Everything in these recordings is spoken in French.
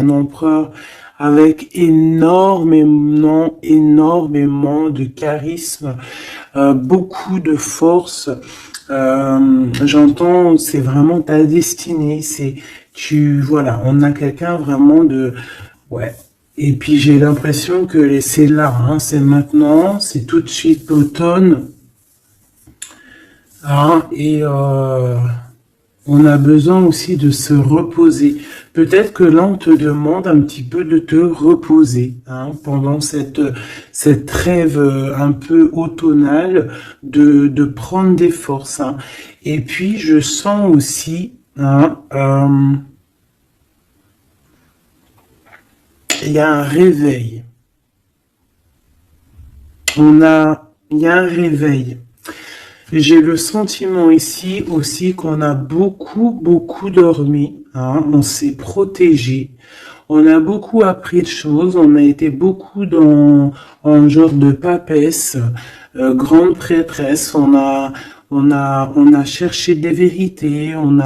un empereur avec énormément de charisme, beaucoup de force. J'entends, c'est vraiment ta destinée. Voilà, on a quelqu'un vraiment ouais. Et puis j'ai l'impression que c'est là, hein, c'est maintenant, c'est tout de suite l'automne. Hein, et on a besoin aussi de se reposer. Peut-être que là, on te demande un petit peu de te reposer, hein, pendant cette trêve un peu automnale, de prendre des forces. Hein. Et puis, je sens aussi, hein, il y a un réveil. Il y a un réveil. J'ai le sentiment ici aussi qu'on a beaucoup dormi, hein, on s'est protégé, on a beaucoup appris de choses, on a été beaucoup en genre de papesse, grande prêtresse, on a cherché des vérités, on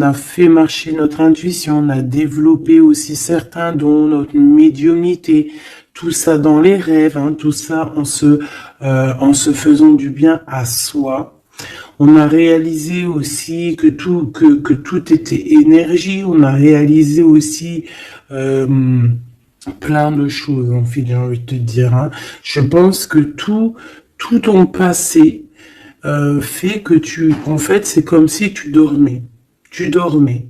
a fait marcher notre intuition, on a développé aussi certains dons, notre médiumnité, tout ça dans les rêves, hein, tout ça en se faisant du bien à soi. On a réalisé aussi que tout était énergie. On a réalisé aussi plein de choses, en fait, j'ai envie de te dire. Hein. Je pense que tout ton passé fait que en fait, c'est comme si tu dormais. Tu dormais.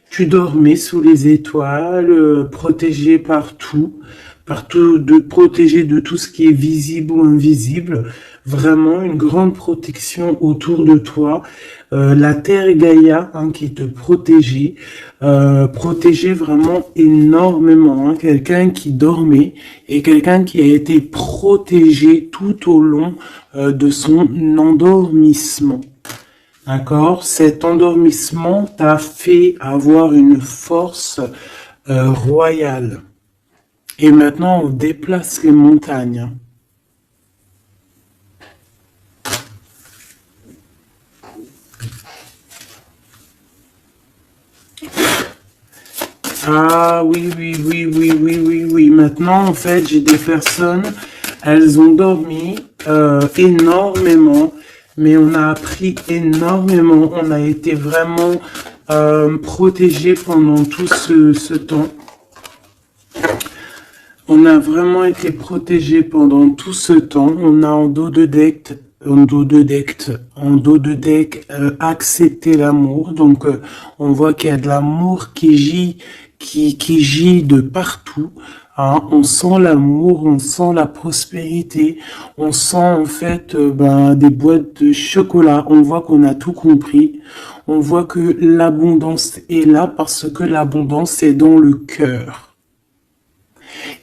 Tu dormais sous les étoiles, protégé partout, protégé de tout ce qui est visible ou invisible. Vraiment une grande protection autour de toi. La Terre Gaïa, hein, qui te protégeait, protégeait vraiment énormément. Hein, quelqu'un qui dormait et quelqu'un qui a été protégé tout au long de son endormissement. D'accord? Cet endormissement t'a fait avoir une force royale. Et maintenant, on déplace les montagnes. Ah oui. Maintenant, en fait, j'ai des personnes, elles ont dormi énormément, mais on a appris énormément. On a été vraiment protégés pendant tout ce temps. On a vraiment été protégés pendant tout ce temps. On a en dos de deck accepté l'amour. Donc on voit qu'il y a de l'amour qui gît de partout. Hein. On sent l'amour, on sent la prospérité, on sent en fait des boîtes de chocolat. On voit qu'on a tout compris. On voit que l'abondance est là parce que l'abondance est dans le cœur.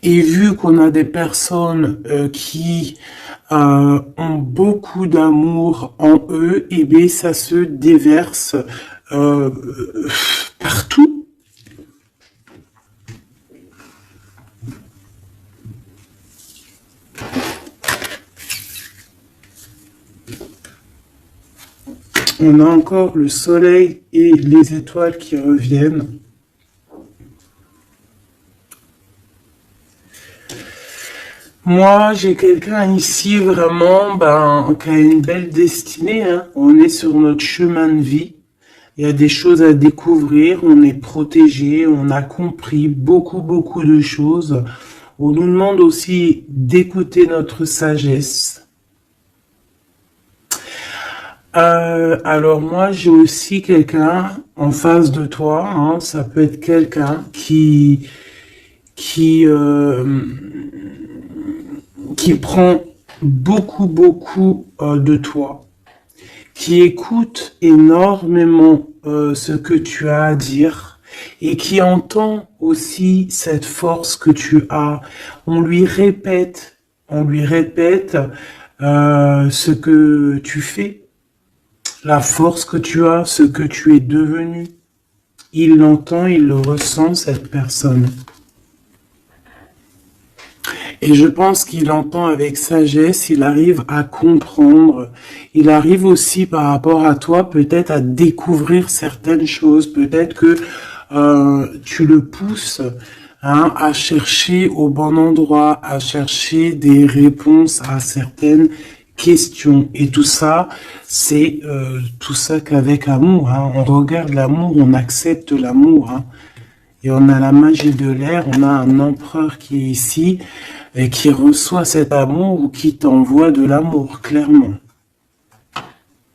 Et vu qu'on a des personnes qui ont beaucoup d'amour en eux, et bien ça se déverse partout. On a encore le soleil et les étoiles qui reviennent. Moi, j'ai quelqu'un ici vraiment qui a une belle destinée. Hein. On est sur notre chemin de vie. Il y a des choses à découvrir. On est protégé. On a compris beaucoup de choses. On nous demande aussi d'écouter notre sagesse. Alors moi, j'ai aussi quelqu'un en face de toi. Hein. Ça peut être quelqu'un qui prend beaucoup de toi, qui écoute énormément ce que tu as à dire et qui entend aussi cette force que tu as. On lui répète ce que tu fais, la force que tu as, ce que tu es devenu. Il l'entend, il le ressent, cette personne. Et je pense qu'il entend avec sagesse, il arrive à comprendre, il arrive aussi par rapport à toi peut-être à découvrir certaines choses, peut-être que tu le pousses à chercher au bon endroit, à chercher des réponses à certaines questions. Et tout ça, c'est tout ça qu'avec amour. On regarde l'amour, on accepte l'amour. Et on a la magie de l'air, on a un empereur qui est ici et qui reçoit cet amour ou qui t'envoie de l'amour, clairement.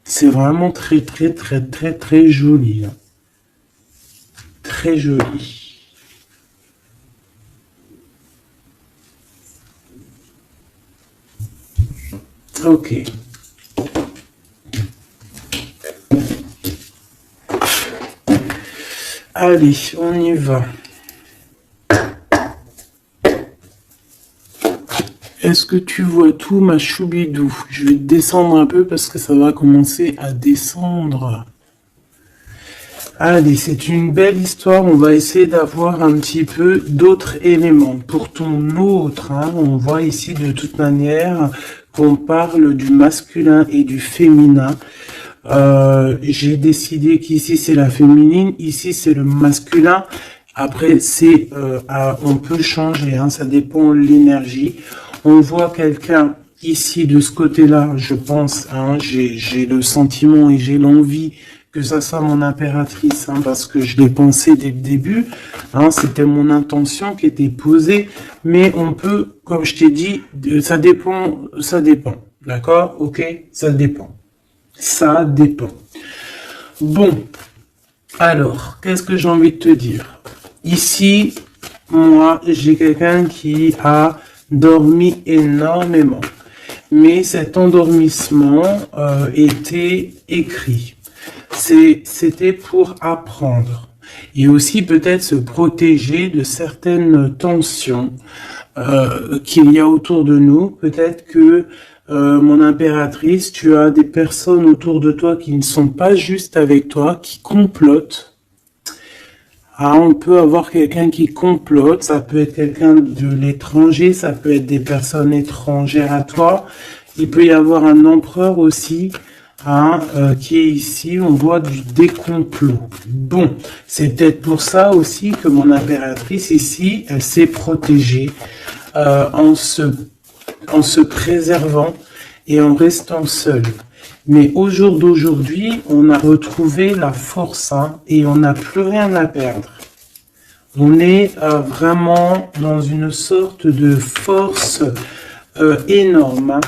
C'est vraiment très, très, très, très, très joli. Très joli. Ok. Allez, on y va. Est-ce que tu vois tout, ma choubidou? Je vais descendre un peu parce que ça va commencer à descendre. Allez, c'est une belle histoire. On va essayer d'avoir un petit peu d'autres éléments. Pour ton autre, on voit ici de toute manière qu'on parle du masculin et du féminin. J'ai décidé qu'ici c'est la féminine, ici c'est le masculin. Après, c'est on peut changer, ça dépend de l'énergie. On voit quelqu'un ici de ce côté-là, je pense, j'ai le sentiment et j'ai l'envie que ça soit mon impératrice, parce que je l'ai pensé dès le début, c'était mon intention qui était posée, mais on peut, comme je t'ai dit, ça dépend, d'accord, ok, ça dépend. Ça dépend. Bon, alors, qu'est-ce que j'ai envie de te dire? Ici, moi, j'ai quelqu'un qui a dormi énormément. Mais cet endormissement était écrit. C'était pour apprendre. Et aussi peut-être se protéger de certaines tensions qu'il y a autour de nous. Peut-être que mon impératrice, tu as des personnes autour de toi qui ne sont pas juste avec toi, qui complotent. On peut avoir quelqu'un qui complote, ça peut être quelqu'un de l'étranger, ça peut être des personnes étrangères à toi. Il peut y avoir un empereur aussi, qui est ici, on voit des complots. Bon, c'est peut-être pour ça aussi que mon impératrice ici, elle s'est protégée en se préservant et en restant seule. Mais au jour d'aujourd'hui, on a retrouvé la force et on n'a plus rien à perdre. On est vraiment dans une sorte de force énorme.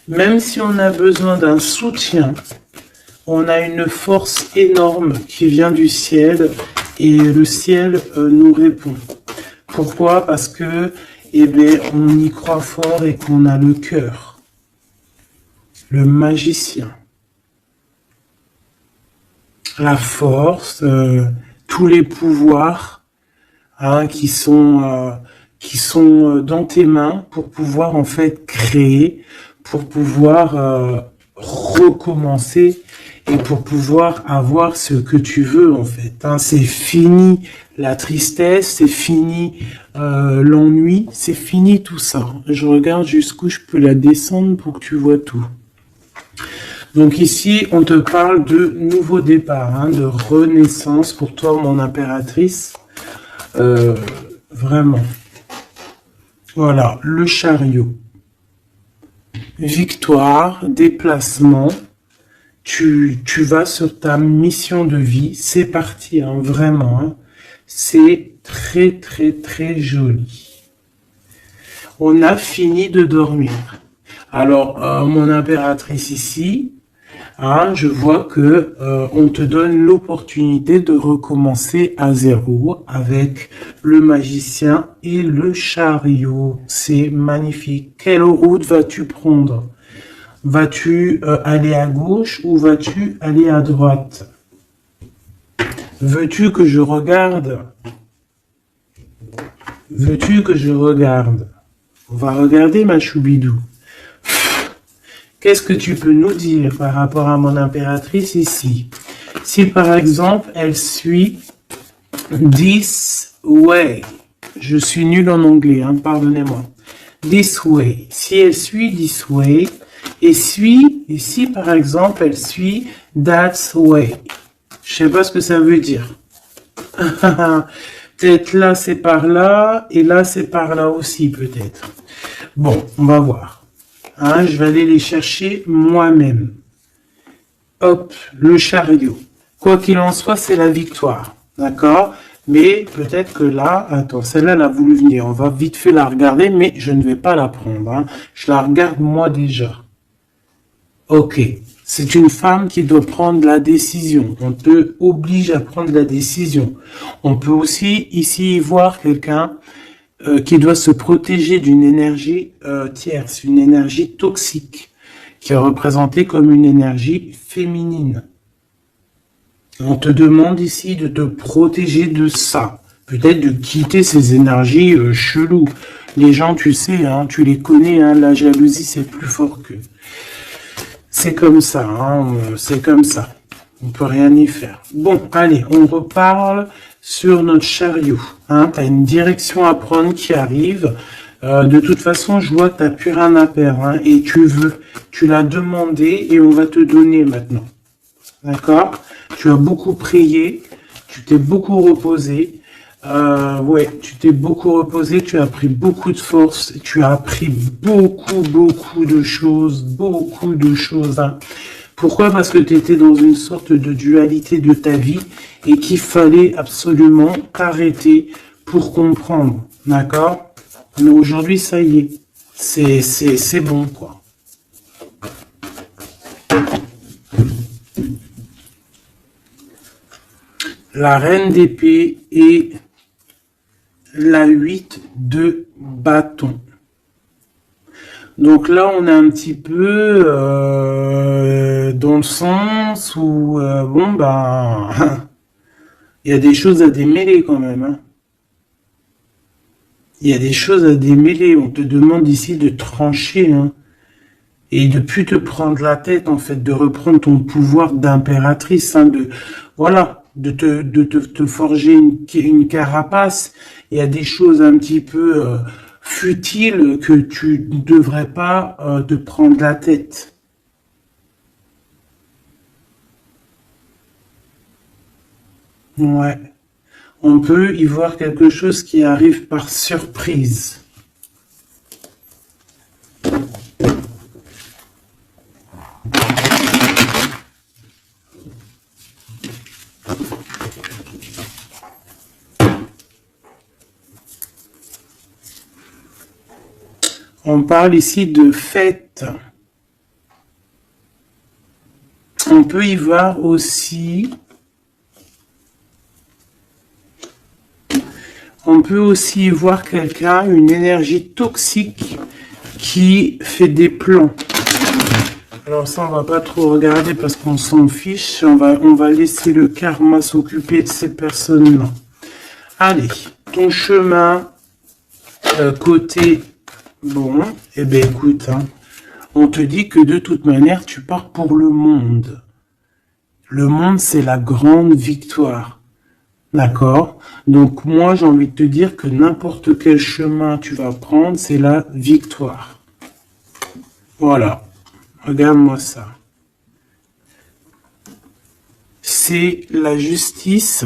Même si on a besoin d'un soutien, on a une force énorme qui vient du ciel et le ciel nous répond. Pourquoi? Parce que on y croit fort et qu'on a le cœur. Le magicien, la force, tous les pouvoirs qui sont dans tes mains pour pouvoir en fait créer, pour pouvoir recommencer et pour pouvoir avoir ce que tu veux en fait. C'est fini la tristesse, c'est fini l'ennui, c'est fini tout ça. Je regarde jusqu'où je peux la descendre pour que tu vois tout. Donc ici, on te parle de nouveau départ, de renaissance pour toi, mon impératrice. Vraiment. Voilà, le chariot. Victoire, déplacement. Tu vas sur ta mission de vie. C'est parti, vraiment. C'est très, très, très joli. On a fini de dormir. Alors, mon impératrice ici, je vois que on te donne l'opportunité de recommencer à zéro avec le magicien et le chariot. C'est magnifique. Quelle route vas-tu prendre? Vas-tu aller à gauche ou vas-tu aller à droite? Veux-tu que je regarde? Veux-tu que je regarde? On va regarder, ma choubidou. Qu'est-ce que tu peux nous dire par rapport à mon impératrice ici? Si par exemple, elle suit this way. Je suis nul en anglais, pardonnez-moi. This way. Si elle suit this way, et si par exemple, elle suit that way. Je sais pas ce que ça veut dire. Peut-être là, c'est par là, et là, c'est par là aussi, peut-être. Bon, on va voir. Hein, je vais aller les chercher moi-même. Hop, le chariot. Quoi qu'il en soit, c'est la victoire. D'accord? Mais peut-être que là, attends, celle-là, elle a voulu venir. On va vite fait la regarder, mais je ne vais pas la prendre. Hein. Je la regarde moi déjà. Ok. C'est une femme qui doit prendre la décision. On te oblige à prendre la décision. On peut aussi ici voir quelqu'un qui doit se protéger d'une énergie tierce, une énergie toxique, qui est représentée comme une énergie féminine. On te demande ici de te protéger de ça. Peut-être de quitter ces énergies cheloues. Les gens, tu sais, hein, tu les connais, hein, la jalousie, c'est plus fort qu'eux. C'est comme ça, hein, c'est comme ça. On peut rien y faire. Bon, allez, on reparle sur notre chariot. Hein, tu as une direction à prendre qui arrive. De toute façon, je vois que tu n'as plus rien à perdre. Hein, et tu l'as demandé et on va te donner maintenant. D'accord? Tu as beaucoup prié, tu t'es beaucoup reposé. Ouais, tu t'es beaucoup reposé, tu as pris beaucoup de force, tu as appris beaucoup de choses, Hein. Pourquoi? Parce que tu étais dans une sorte de dualité de ta vie et qu'il fallait absolument t'arrêter pour comprendre. D'accord? Mais aujourd'hui, ça y est, c'est bon, quoi. La reine d'épée et la 8 de bâton. Donc là, on est un petit peu dans le sens où, bon, ben, il y a des choses à démêler quand même. Hein. Il y a des choses à démêler. On te demande ici de trancher, hein, et de plus te prendre la tête, en fait, de reprendre ton pouvoir d'impératrice, hein, voilà, de te forger une carapace. Il y a des choses un petit peu futiles que tu ne devrais pas te prendre la tête. Ouais. On peut y voir quelque chose qui arrive par surprise. On parle ici de fête. On peut y voir aussi... On peut aussi y voir quelqu'un, une énergie toxique qui fait des plans. Alors ça, on va pas trop regarder parce qu'on s'en fiche. On va laisser le karma s'occuper de ces personnes-là. Allez, ton chemin côté... Bon, eh bien écoute, hein, on te dit que de toute manière, tu pars pour le monde. Le monde, c'est la grande victoire. D'accord? Donc moi, j'ai envie de te dire que n'importe quel chemin tu vas prendre, c'est la victoire. Voilà. Regarde-moi ça. C'est la justice,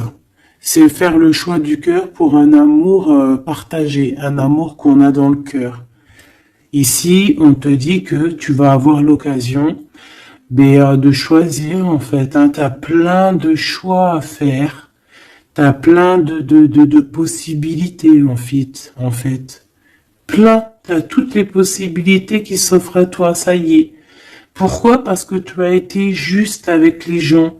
c'est faire le choix du cœur pour un amour partagé, un amour qu'on a dans le cœur. Ici, on te dit que tu vas avoir l'occasion de choisir, en fait. Hein, tu as plein de choix à faire. Tu as plein de possibilités, en fait. Plein. Tu as toutes les possibilités qui s'offrent à toi, ça y est. Pourquoi? Parce que tu as été juste avec les gens.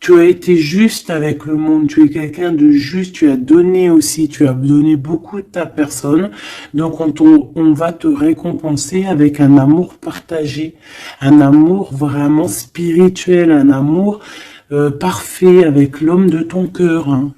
Tu as été juste avec le monde, tu es quelqu'un de juste, tu as donné aussi, tu as donné beaucoup de ta personne. Donc on va te récompenser avec un amour partagé, un amour vraiment spirituel, un amour parfait avec l'homme de ton cœur. Hein.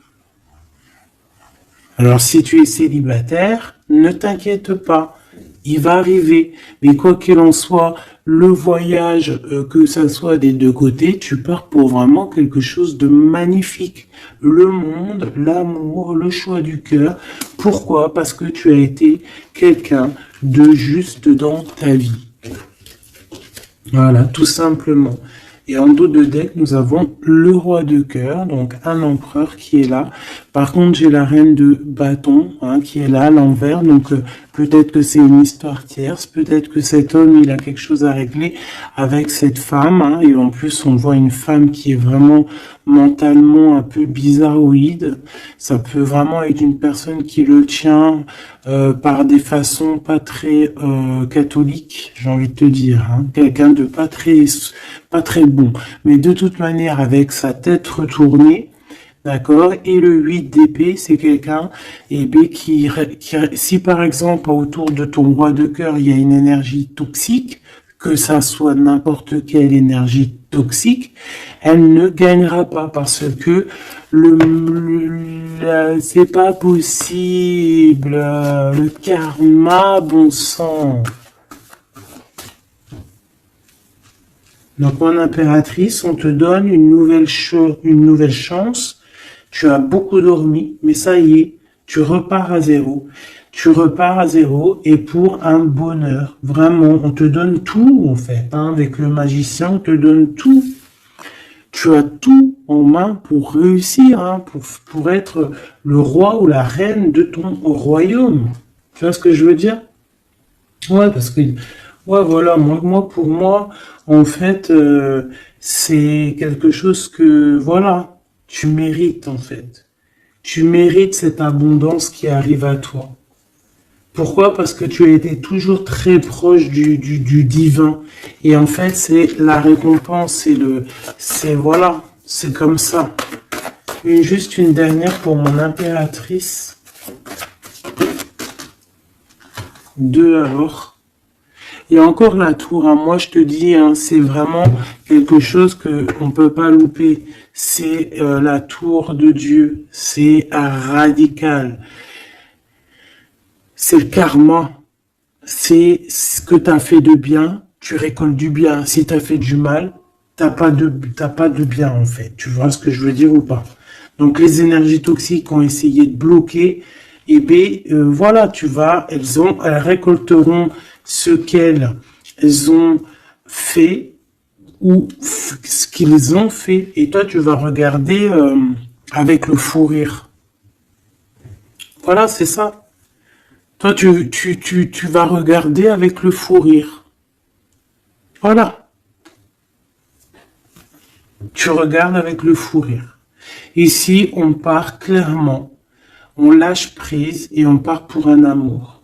Alors si tu es célibataire, ne t'inquiète pas. Il va arriver, mais quoi qu'il en soit, le voyage, que ça soit des deux côtés, tu pars pour vraiment quelque chose de magnifique. Le monde, l'amour, le choix du cœur. Pourquoi? Parce que tu as été quelqu'un de juste dans ta vie. Voilà, tout simplement. Et en dos de deck, nous avons le roi de cœur, donc un empereur qui est là Par contre, j'ai la reine de bâton hein, qui est là à l'envers, donc peut-être que c'est une histoire tierce, peut-être que cet homme il a quelque chose à régler avec cette femme, hein, et en plus on voit une femme qui est vraiment mentalement un peu bizarroïde. Ça peut vraiment être une personne qui le tient par des façons pas très catholiques, j'ai envie de te dire, hein, quelqu'un de pas très bon, mais de toute manière avec sa tête retournée. D'accord. Et le 8 d'épée, c'est quelqu'un si par exemple autour de ton roi de cœur, il y a une énergie toxique, que ça soit n'importe quelle énergie toxique, elle ne gagnera pas parce que c'est pas possible. Le karma, bon sang. Donc, mon impératrice, on te donne une nouvelle chance. Tu as beaucoup dormi, mais ça y est, tu repars à zéro. Tu repars à zéro et pour un bonheur. Vraiment, on te donne tout, en fait. Hein, avec le magicien, on te donne tout. Tu as tout en main pour réussir, hein, pour être le roi ou la reine de ton royaume. Tu vois ce que je veux dire? Ouais, parce que, ouais, voilà, pour moi, en fait, c'est quelque chose que, voilà, tu mérites, en fait. Tu mérites cette abondance qui arrive à toi. Pourquoi? Parce que tu as été toujours très proche du divin. Et en fait, c'est la récompense, voilà, c'est comme ça. Juste une dernière pour mon impératrice. 2 alors. Et encore la tour, hein. Moi je te dis, hein, c'est vraiment quelque chose que on peut pas louper. C'est la tour de Dieu. C'est radical. C'est le karma. C'est ce que tu as fait de bien, tu récoltes du bien. Si tu as fait du mal, t'as pas de bien en fait. Tu vois ce que je veux dire ou pas? Donc les énergies toxiques ont essayé de bloquer. Et bien voilà, elles récolteront ce qu'elles ont fait ou ce qu'ils ont fait. Et toi, tu vas regarder avec le fou rire. Voilà, c'est ça. Toi, tu vas regarder avec le fou rire. Voilà. Tu regardes avec le fou rire. Ici, on part clairement. On lâche prise et on part pour un amour.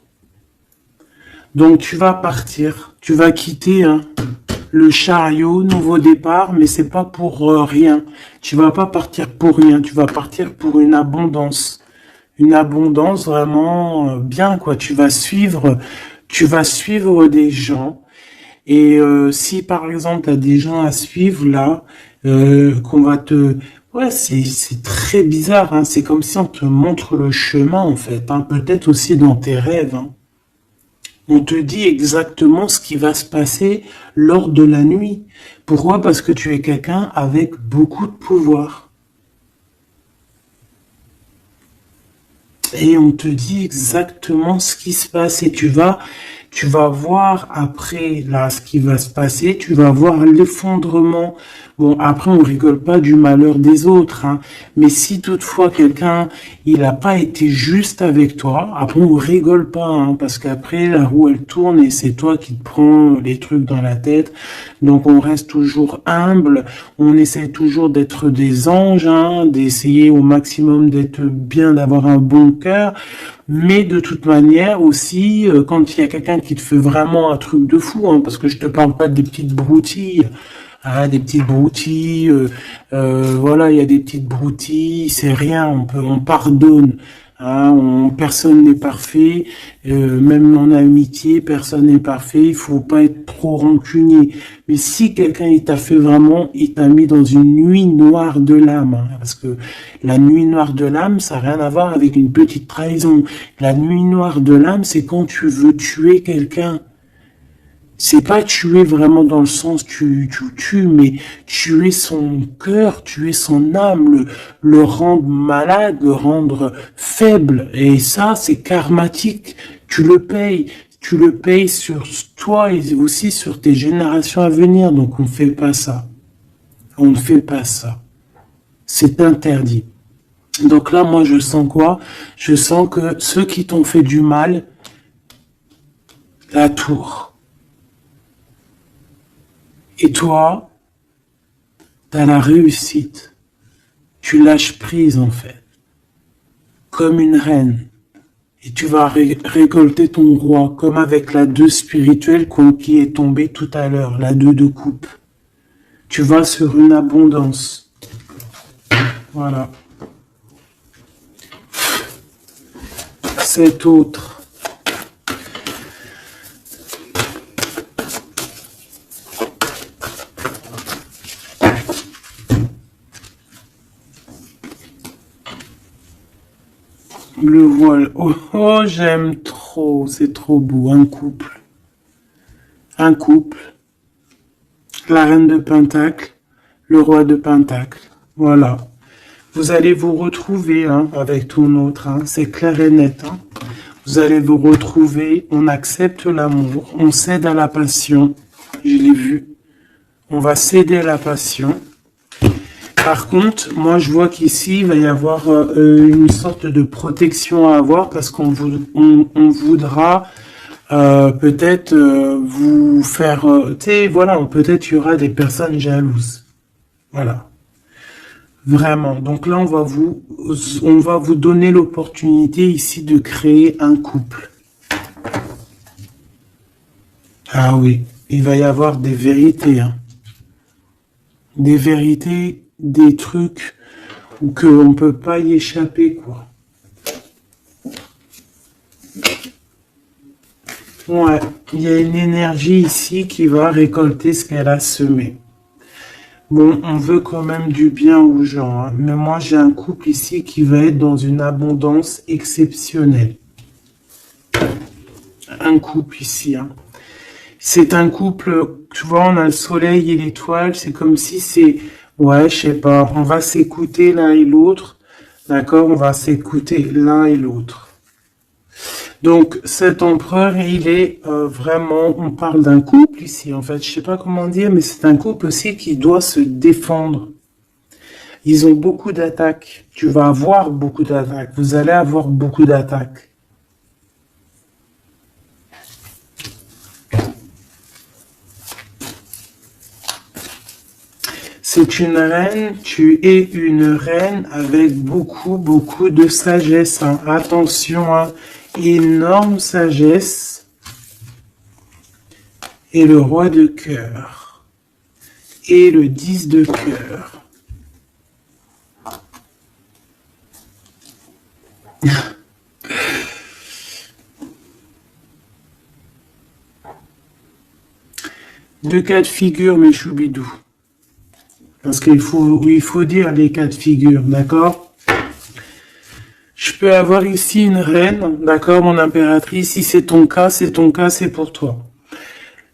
Donc, tu vas partir. Tu vas quitter le chariot, nouveau départ, mais c'est pas pour rien. Tu vas pas partir pour rien. Tu vas partir pour une abondance. Une abondance vraiment bien, quoi. Tu vas suivre des gens. Et si par exemple tu as des gens à suivre là, qu'on va te... Ouais, c'est très bizarre, hein. C'est comme si on te montre le chemin en fait, hein. Peut-être aussi dans tes rêves, hein. On te dit exactement ce qui va se passer lors de la nuit. Pourquoi? Parce que tu es quelqu'un avec beaucoup de pouvoir. Et on te dit exactement ce qui se passe et tu vas voir après là ce qui va se passer, tu vas voir l'effondrement. Bon, après on rigole pas du malheur des autres, hein, mais si toutefois quelqu'un il a pas été juste avec toi, après on rigole pas, hein, parce qu'après la roue elle tourne et c'est toi qui te prends les trucs dans la tête. Donc on reste toujours humble, on essaie toujours d'être des anges, hein, d'essayer au maximum d'être bien, d'avoir un bon cœur. Mais de toute manière aussi, quand il y a quelqu'un qui te fait vraiment un truc de fou, hein, parce que je te parle pas des petites broutilles, hein, des petites broutilles, voilà, il y a des petites broutilles, c'est rien, on pardonne, hein, personne n'est parfait, même en amitié, personne n'est parfait, il faut pas être trop rancunier. Mais si quelqu'un il t'a fait vraiment, il t'a mis dans une nuit noire de l'âme, hein, parce que la nuit noire de l'âme, ça n'a rien à voir avec une petite trahison. La nuit noire de l'âme, c'est quand tu veux tuer quelqu'un. C'est pas tuer vraiment dans le sens tu tues, mais tuer son cœur, tuer son âme, le rendre malade, le rendre faible. Et ça, c'est karmatique. Tu le payes. Tu le payes sur toi et aussi sur tes générations à venir. Donc on ne fait pas ça. On ne fait pas ça. C'est interdit. Donc là, moi, je sens quoi? Je sens que ceux qui t'ont fait du mal, la tour. Et toi, t'as la réussite. Tu lâches prise, en fait. Comme une reine. Et tu vas récolter ton roi, comme avec la 2 spirituelle qui est tombée tout à l'heure, la 2 de coupe. Tu vas sur une abondance. Voilà. Cet autre. Le voile. Oh, oh, j'aime trop. C'est trop beau. Un couple. Un couple. La reine de Pentacle. Le roi de Pentacle. Voilà. Vous allez vous retrouver avec ton autre. C'est clair et net. Vous allez vous retrouver. On accepte l'amour. On cède à la passion. Je l'ai vu. On va céder à la passion. Par contre, moi, je vois qu'ici, il va y avoir une sorte de protection à avoir parce qu'on voudra peut-être vous faire... tu sais, voilà, peut-être il y aura des personnes jalouses. Voilà. Vraiment. Donc là, on va vous donner l'opportunité ici de créer un couple. Ah oui, il va y avoir des vérités. Des vérités, des trucs où qu'on ne peut pas y échapper, quoi. Ouais, il y a une énergie ici qui va récolter ce qu'elle a semé. Bon, on veut quand même du bien aux gens, mais moi j'ai un couple ici qui va être dans une abondance exceptionnelle. Un couple ici, C'est un couple, tu vois, on a le soleil et l'étoile, c'est comme si c'est, ouais, je sais pas, on va s'écouter l'un et l'autre, d'accord, on va s'écouter l'un et l'autre. Donc, cet empereur, il est vraiment, on parle d'un couple ici, en fait, je sais pas comment dire, mais c'est un couple aussi qui doit se défendre. Ils ont beaucoup d'attaques, tu vas avoir beaucoup d'attaques, vous allez avoir beaucoup d'attaques. C'est une reine, tu es une reine avec beaucoup de sagesse. Attention, énorme sagesse. Et le roi de cœur. Et le 10 de cœur. Deux cas de figure, mes choubidous. Parce qu'il faut dire les cas de figure, d'accord? Je peux avoir ici une reine, d'accord, mon impératrice. Si c'est ton cas, c'est pour toi.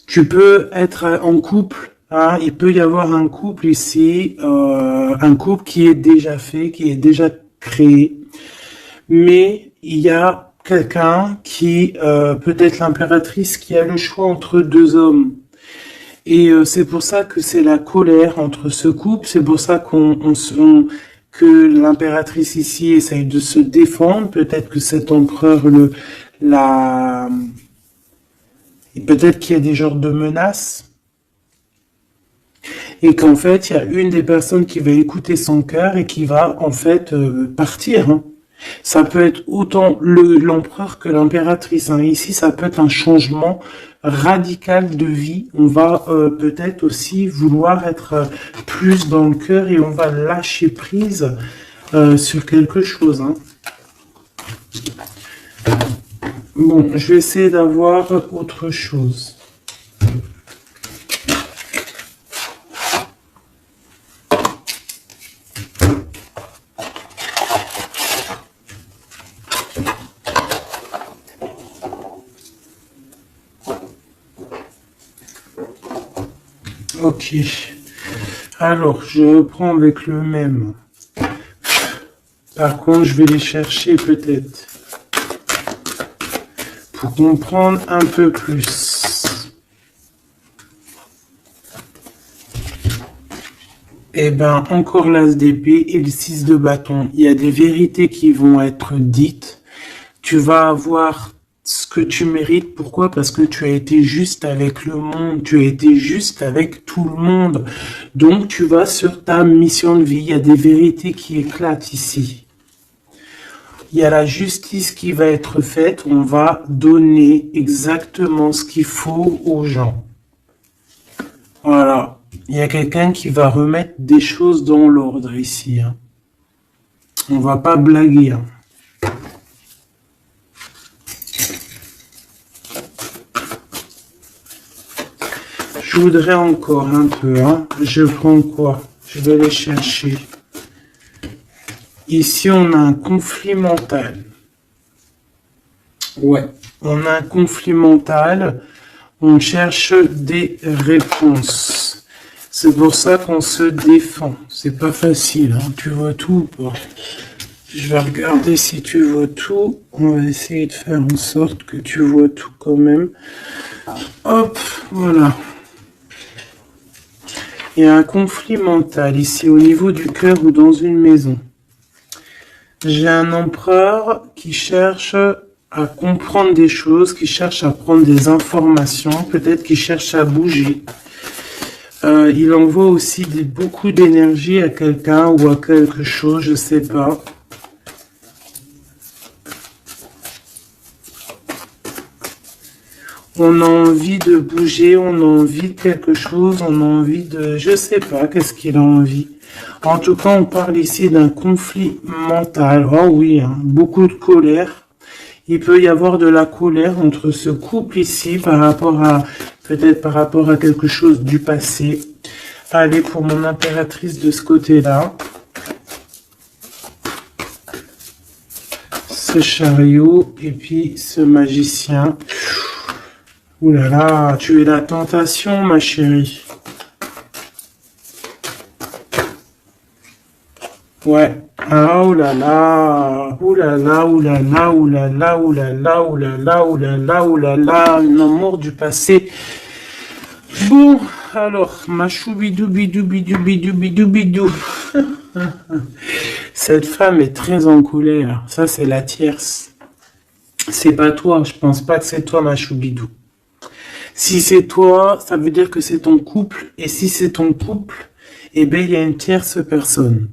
Tu peux être en couple, il peut y avoir un couple ici, un couple qui est déjà fait, qui est déjà créé. Mais il y a quelqu'un qui, peut-être l'impératrice, qui a le choix entre deux hommes. Et c'est pour ça que c'est la colère entre ce couple, c'est pour ça que l'impératrice ici essaye de se défendre, peut-être que cet empereur peut-être qu'il y a des genres de menaces, et qu'en fait, il y a une des personnes qui va écouter son cœur et qui va en fait partir. Ça peut être autant l'empereur que l'impératrice. Ici, ça peut être un changement radical de vie. On va peut-être aussi vouloir être plus dans le cœur et on va lâcher prise sur quelque chose. Bon, je vais essayer d'avoir autre chose. Ok. Alors, je reprends avec le même. Par contre, je vais les chercher peut-être. Pour comprendre un peu plus. Eh ben, encore l'as d'épée et le 6 de bâton. Il y a des vérités qui vont être dites. Tu vas avoir ce que tu mérites. Pourquoi? Parce que tu as été juste avec le monde. Tu as été juste avec tout le monde. Donc, tu vas sur ta mission de vie. Il y a des vérités qui éclatent ici. Il y a la justice qui va être faite. On va donner exactement ce qu'il faut aux gens. Voilà. Il y a quelqu'un qui va remettre des choses dans l'ordre ici. Hein. On va pas blaguer. Hein. Je voudrais encore un peu. Hein. Je prends quoi? Je vais les chercher. Ici, on a un conflit mental. Ouais, on a un conflit mental. On cherche des réponses. C'est pour ça qu'on se défend. C'est pas facile. Hein. Tu vois tout ou pas? Je vais regarder si tu vois tout. On va essayer de faire en sorte que tu vois tout quand même. Hop, voilà. Il y a un conflit mental ici au niveau du cœur ou dans une maison. J'ai un empereur qui cherche à comprendre des choses, qui cherche à prendre des informations, peut-être qui cherche à bouger. Il envoie aussi beaucoup d'énergie à quelqu'un ou à quelque chose, je sais pas. On a envie de bouger, on a envie de quelque chose, on a envie de... Je sais pas, qu'est-ce qu'il a envie. En tout cas, on parle ici d'un conflit mental. Oh oui, hein, beaucoup de colère. Il peut y avoir de la colère entre ce couple ici par rapport à... Peut-être par rapport à quelque chose du passé. Allez, pour mon impératrice de ce côté-là. Ce chariot et puis ce magicien. Ouh là là, tu es la tentation, ma chérie. Ouais. Ah, oh là là. Ouh là là, ouh là là, ouh là là, ouh là là, ouh là là, ouh là là, ouh là là. Un amour du passé. Bon, alors, ma choubidou, bidou, bidou, bidou, bidou, bidou. Cette femme est très en colère. Ça, c'est la tierce. C'est pas toi. Je pense pas que c'est toi, ma choubidou. Si c'est toi, ça veut dire que c'est ton couple. Et si c'est ton couple, eh bien, il y a une tierce personne.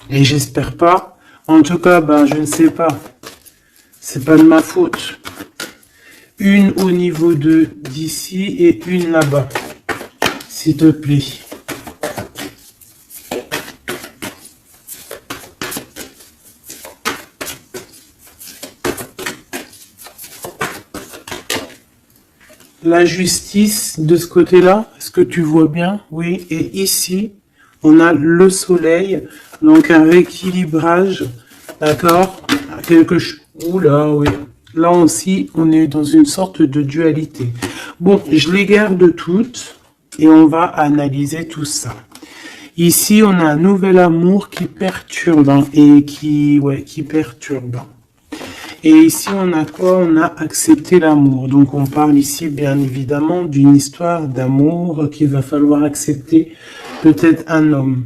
Et j'espère pas. En tout cas, ben, je ne sais pas. C'est pas de ma faute. Une au niveau d'ici et une là-bas. S'il te plaît. La justice de ce côté-là, est-ce que tu vois bien? Oui. Et ici, on a le soleil, donc un rééquilibrage, d'accord? Quelque chose. Oula, oui. Là aussi, on est dans une sorte de dualité. Bon, je les garde toutes et on va analyser tout ça. Ici, on a un nouvel amour qui perturbe hein, et qui perturbe. Et ici, on a quoi? On a accepté l'amour. Donc, on parle ici, bien évidemment, d'une histoire d'amour qu'il va falloir accepter peut-être un homme.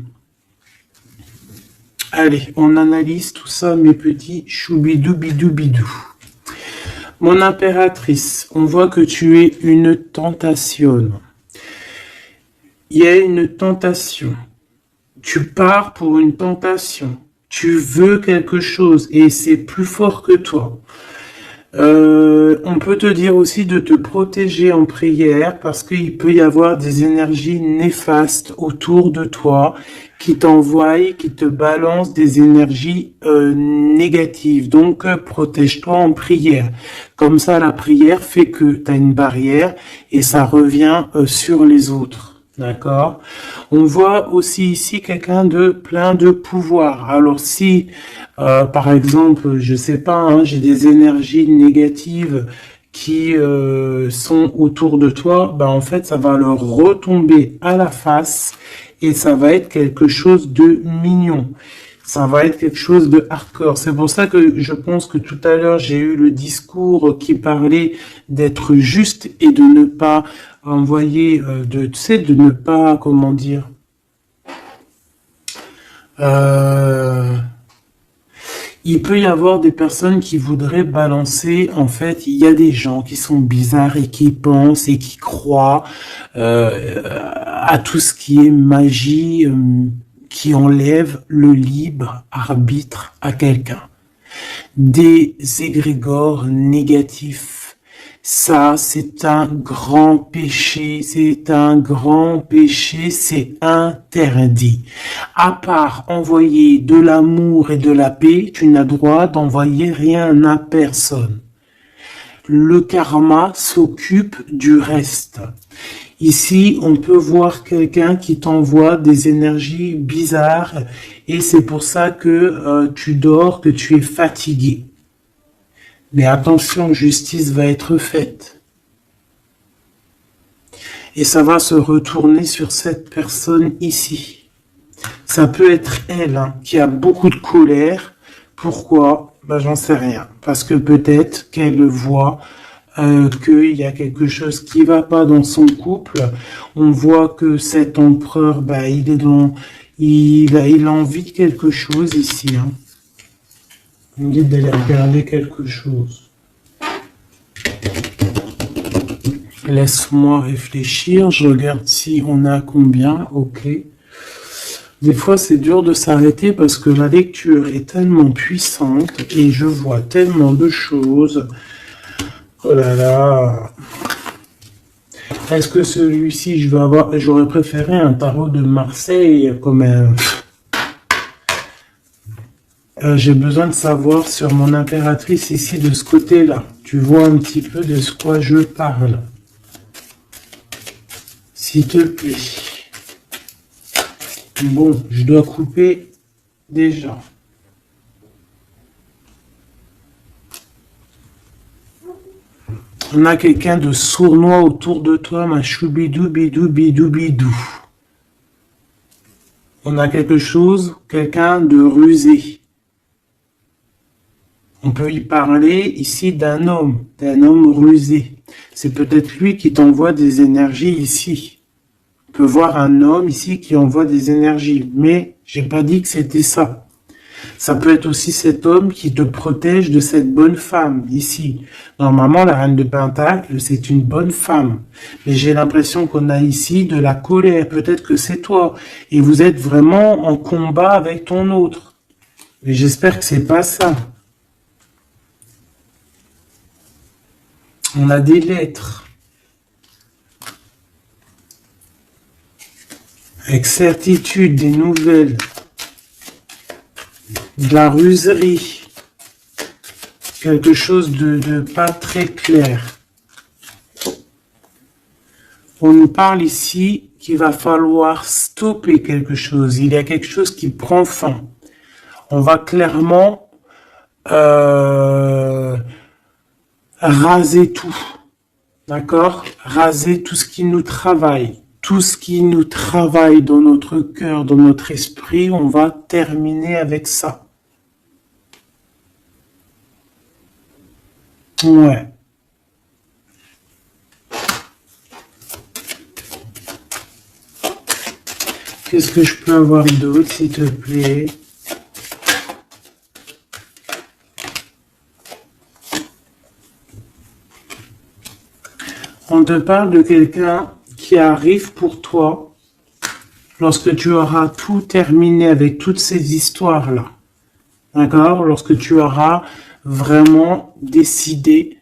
Allez, on analyse tout ça, mes petits choubidou bidou bidou. Mon impératrice, on voit que tu es une tentation. Il y a une tentation. Tu pars pour une tentation. Tu veux quelque chose et c'est plus fort que toi. On peut te dire aussi de te protéger en prière parce qu'il peut y avoir des énergies néfastes autour de toi qui t'envoient, qui te balancent des énergies négatives. Donc, protège-toi en prière. Comme ça, la prière fait que tu as une barrière et ça revient sur les autres. D'accord. On voit aussi ici quelqu'un de plein de pouvoir. Alors si, par exemple, je sais pas, hein, j'ai des énergies négatives qui sont autour de toi, ben en fait ça va leur retomber à la face et ça va être quelque chose de mignon. Ça va être quelque chose de hardcore. C'est pour ça que je pense que tout à l'heure, j'ai eu le discours qui parlait d'être juste et de ne pas envoyer, de ne pas, comment dire, Euh, il peut y avoir des personnes qui voudraient balancer, en fait, il y a des gens qui sont bizarres et qui pensent et qui croient à tout ce qui est magie, qui enlève le libre arbitre à quelqu'un. Des égrégores négatifs. Ça, c'est un grand péché, c'est un grand péché, c'est interdit. À part envoyer de l'amour et de la paix, tu n'as droit d'envoyer rien à personne. Le karma s'occupe du reste. Ici, on peut voir quelqu'un qui t'envoie des énergies bizarres et c'est pour ça que tu dors, que tu es fatigué. Mais attention, justice va être faite. Et ça va se retourner sur cette personne ici. Ça peut être elle qui a beaucoup de colère. Pourquoi? Ben, j'en sais rien. Parce que peut-être qu'elle voit qu'il y a quelque chose qui va pas dans son couple. On voit que cet empereur, ben, il a envie de quelque chose ici. Il me dit d'aller regarder quelque chose. Laisse-moi réfléchir. Je regarde si on a combien. Ok. Des fois, c'est dur de s'arrêter parce que la lecture est tellement puissante et je vois tellement de choses. Oh là là. Est-ce que celui-ci, j'aurais préféré un tarot de Marseille comme un... j'ai besoin de savoir sur mon impératrice ici de ce côté-là. Tu vois un petit peu de ce quoi je parle. S'il te plaît. Bon, je dois couper déjà. On a quelqu'un de sournois autour de toi, ma choubidou, bidou, bidou, bidou. On a quelqu'un de rusé. On peut y parler ici d'un homme rusé. C'est peut-être lui qui t'envoie des énergies ici. On peut voir un homme ici qui envoie des énergies, mais j'ai pas dit que c'était ça. Ça peut être aussi cet homme qui te protège de cette bonne femme, ici. Normalement, la reine de Pentacle, c'est une bonne femme. Mais j'ai l'impression qu'on a ici de la colère. Peut-être que c'est toi. Et vous êtes vraiment en combat avec ton autre. Mais j'espère que c'est pas ça. On a des lettres. Avec certitude, des nouvelles. De la ruserie. Quelque chose de pas très clair. On nous parle ici qu'il va falloir stopper quelque chose. Il y a quelque chose qui prend fin. On va clairement raser tout. D'accord? Raser tout ce qui nous travaille. Tout ce qui nous travaille dans notre cœur, dans notre esprit, on va terminer avec ça. Ouais. Qu'est-ce que je peux avoir d'autre, s'il te plaît? On te parle de quelqu'un qui arrive pour toi lorsque tu auras tout terminé avec toutes ces histoires-là. D'accord? Lorsque tu auras vraiment décidé,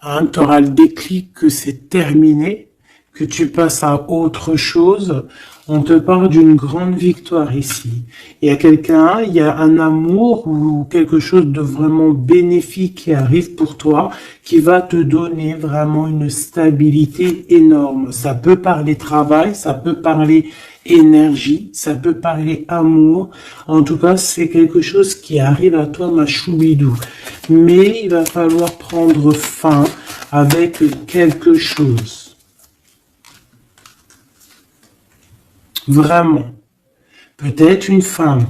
tu auras le déclic que c'est terminé, que tu passes à autre chose. On te parle d'une grande victoire ici. Il y a quelqu'un, il y a un amour ou quelque chose de vraiment bénéfique qui arrive pour toi, qui va te donner vraiment une stabilité énorme. Ça peut parler travail, ça peut parler énergie, ça peut parler amour. En tout cas, c'est quelque chose qui arrive à toi, ma choubidou. Mais il va falloir prendre fin avec quelque chose. Vraiment. Peut-être une femme.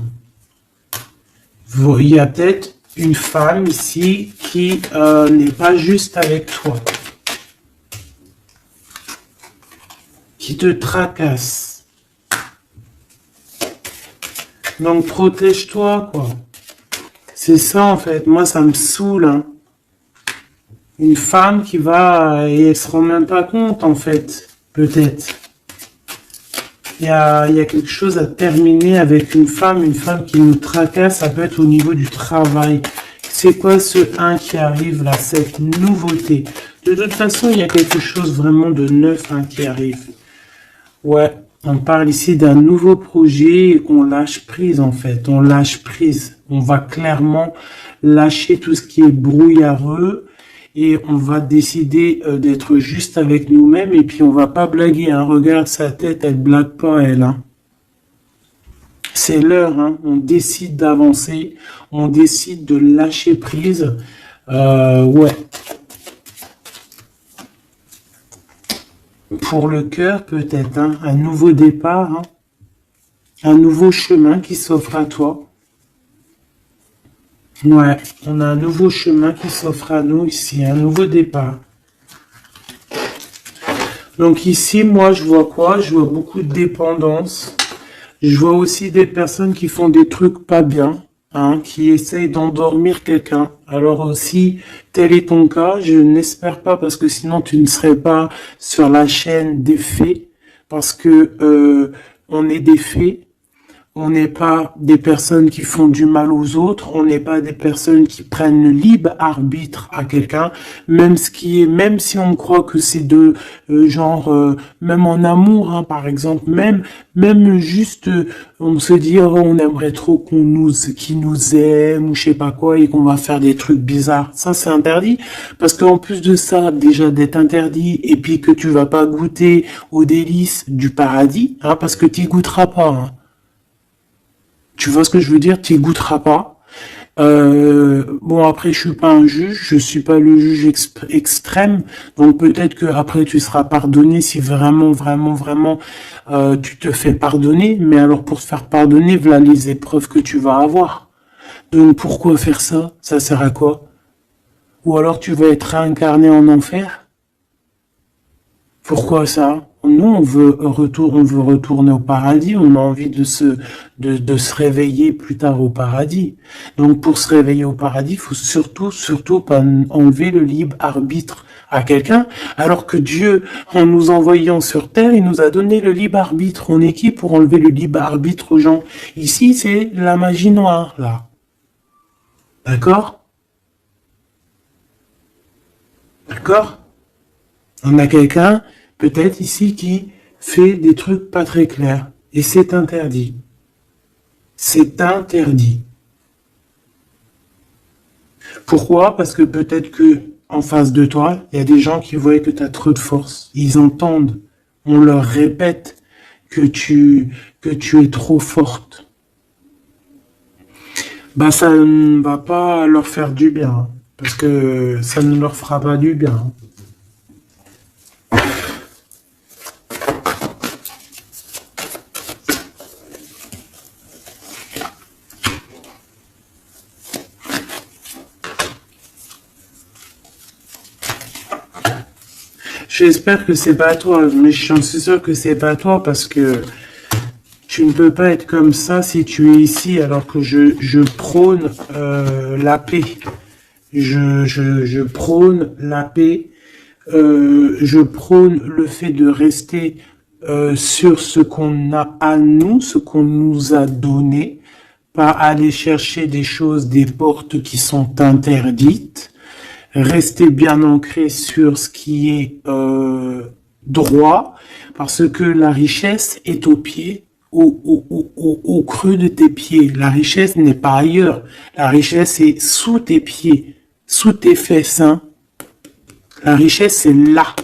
Il y a peut-être une femme ici qui n'est pas juste avec toi. Qui te tracasse. Donc protège-toi, quoi. C'est ça, en fait. Moi, ça me saoule, hein. Une femme qui va... Et elle se rend même pas compte, en fait. Peut-être. Il y a quelque chose à terminer avec une femme qui nous tracasse. Ça peut être au niveau du travail. C'est quoi ce 1 qui arrive, là? Cette nouveauté. De toute façon, il y a quelque chose vraiment de neuf, hein, qui arrive. Ouais. On parle ici d'un nouveau projet et qu'on lâche prise, en fait. On lâche prise. On va clairement lâcher tout ce qui est brouillareux et on va décider d'être juste avec nous-mêmes et puis on va pas blaguer, hein. Regarde sa tête, elle blague pas, elle, hein. C'est l'heure, hein. On décide d'avancer, on décide de lâcher prise. Ouais. Pour le cœur, peut-être, hein, un nouveau départ, hein, un nouveau chemin qui s'offre à toi. Ouais, on a un nouveau chemin qui s'offre à nous ici, un nouveau départ. Donc ici, moi, je vois quoi? Je vois beaucoup de dépendance. Je vois aussi des personnes qui font des trucs pas bien, hein, qui essayent d'endormir quelqu'un. Alors aussi, tel est ton cas, je n'espère pas parce que sinon tu ne serais pas sur la chaîne des faits, parce que on est des faits. On n'est pas des personnes qui font du mal aux autres, on n'est pas des personnes qui prennent le libre arbitre à quelqu'un, même si on croit que c'est de même en amour, hein, par exemple, même juste, on se dit, oh, on aimerait trop qu'ils nous aiment ou je sais pas quoi et qu'on va faire des trucs bizarres. Ça, c'est interdit, parce qu'en plus de ça, déjà d'être interdit et puis que tu vas pas goûter aux délices du paradis, hein, parce que tu y goûteras pas, hein. Tu vois ce que je veux dire? Tu y goûteras pas. Bon, après, je suis pas un juge, je suis pas le juge extrême, donc peut-être que après tu seras pardonné si vraiment, vraiment, vraiment tu te fais pardonner. Mais alors pour te faire pardonner, voilà les épreuves que tu vas avoir. Donc pourquoi faire ça? Ça sert à quoi? Ou alors tu vas être réincarné en enfer? Pourquoi ça? Nous, on veut retourner au paradis, on a envie de se réveiller plus tard au paradis. Donc, pour se réveiller au paradis, il faut surtout pas enlever le libre arbitre à quelqu'un, alors que Dieu, en nous envoyant sur terre, il nous a donné le libre arbitre. On est qui pour enlever le libre arbitre aux gens? Ici, c'est la magie noire, là. D'accord? D'accord? On a quelqu'un, peut-être ici, qui fait des trucs pas très clairs. Et c'est interdit. C'est interdit. Pourquoi? Parce que peut-être que en face de toi, il y a des gens qui voient que tu as trop de force. Ils entendent. On leur répète que tu es trop forte. Bah, ça ne va pas leur faire du bien, hein. Parce que ça ne leur fera pas du bien, hein. J'espère que c'est pas toi, mais je suis sûr que c'est pas toi parce que tu ne peux pas être comme ça si tu es ici alors que je prône la paix. Je prône la paix. Je prône le fait de rester sur ce qu'on a à nous, ce qu'on nous a donné, pas aller chercher des choses, des portes qui sont interdites. Rester bien ancré sur ce qui est droit, parce que la richesse est au pied, au creux de tes pieds. La richesse n'est pas ailleurs. La richesse est sous tes pieds, sous tes fesses, hein. La richesse, c'est là.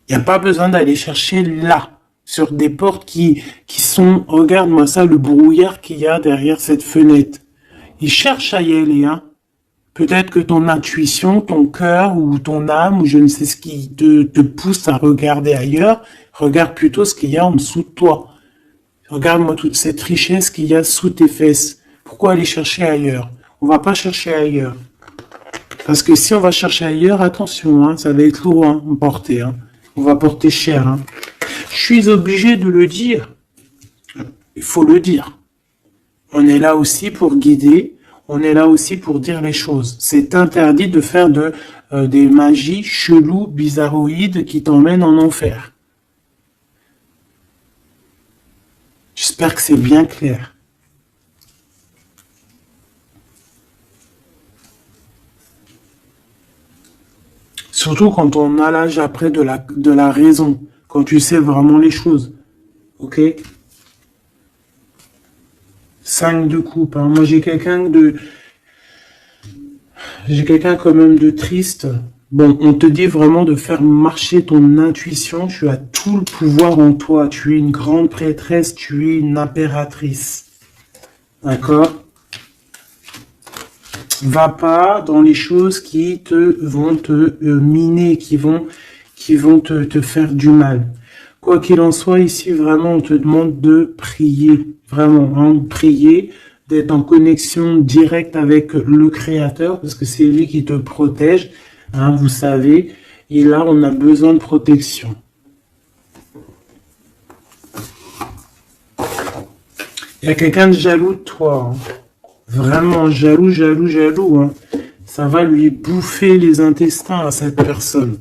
Il n'y a pas besoin d'aller chercher là, sur des portes qui sont... Regarde-moi ça, le brouillard qu'il y a derrière cette fenêtre. Il cherche à y aller, hein. Peut-être que ton intuition, ton cœur ou ton âme ou je ne sais ce qui te pousse à regarder ailleurs, regarde plutôt ce qu'il y a en dessous de toi. Regarde-moi toute cette richesse qu'il y a sous tes fesses. Pourquoi aller chercher ailleurs? On va pas chercher ailleurs. Parce que si on va chercher ailleurs, attention, hein, ça va être lourd, hein, à porter, hein. On va porter cher, hein. Je suis obligé de le dire. Il faut le dire. On est là aussi pour guider, on est là aussi pour dire les choses. C'est interdit de faire des magies cheloues, bizarroïdes qui t'emmènent en enfer. J'espère que c'est bien clair. Surtout quand on a l'âge après de la raison, quand tu sais vraiment les choses. Ok? 5 de coupe. Hein. Moi, j'ai quelqu'un quand même de triste. Bon, on te dit vraiment de faire marcher ton intuition. Tu as tout le pouvoir en toi. Tu es une grande prêtresse. Tu es une impératrice. D'accord? Va pas dans les choses qui vont te miner, qui vont te faire du mal. Quoi qu'il en soit, ici, vraiment, on te demande de prier. Vraiment, hein, prier, d'être en connexion directe avec le Créateur, parce que c'est lui qui te protège, hein, vous savez. Et là, on a besoin de protection. Il y a quelqu'un de jaloux de toi. Hein. Vraiment jaloux, jaloux, jaloux. Hein. Ça va lui bouffer les intestins à cette personne.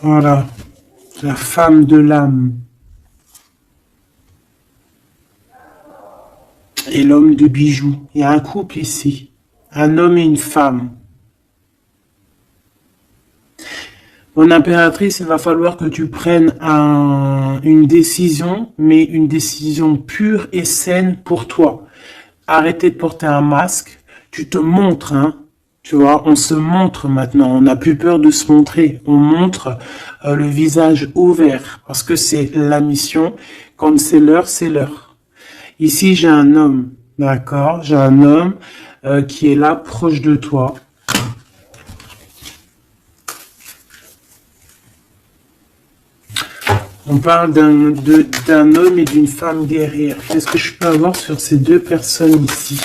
Voilà, la femme de l'âme. Et l'homme de bijoux. Il y a un couple ici. Un homme et une femme. Mon impératrice, il va falloir que tu prennes une décision, mais une décision pure et saine pour toi. Arrêtez de porter un masque. Tu te montres, hein. Tu vois, on se montre maintenant. On n'a plus peur de se montrer. On montre le visage ouvert parce que c'est la mission. Quand c'est l'heure, c'est l'heure. Ici, j'ai un homme, d'accord? J'ai un homme qui est là, proche de toi. On parle d'un homme et d'une femme guerrière. Qu'est-ce que je peux avoir sur ces deux personnes ici?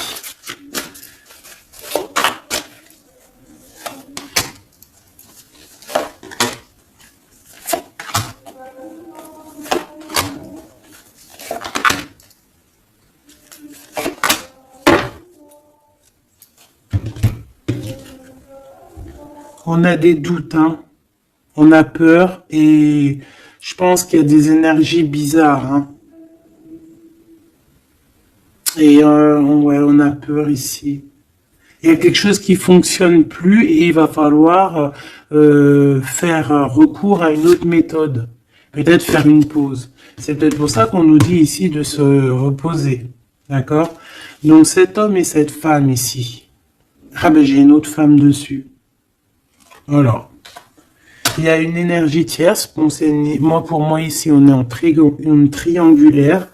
On a des doutes, hein. On a peur et je pense qu'il y a des énergies bizarres, hein. Et ouais, on a peur ici. Il y a quelque chose qui fonctionne plus et il va falloir faire recours à une autre méthode. Peut-être faire une pause. C'est peut-être pour ça qu'on nous dit ici de se reposer. D'accord? Donc cet homme et cette femme ici. Ah ben j'ai une autre femme dessus. Voilà. Il y a une énergie tierce. Bon, pour moi ici, on est en triangulaire.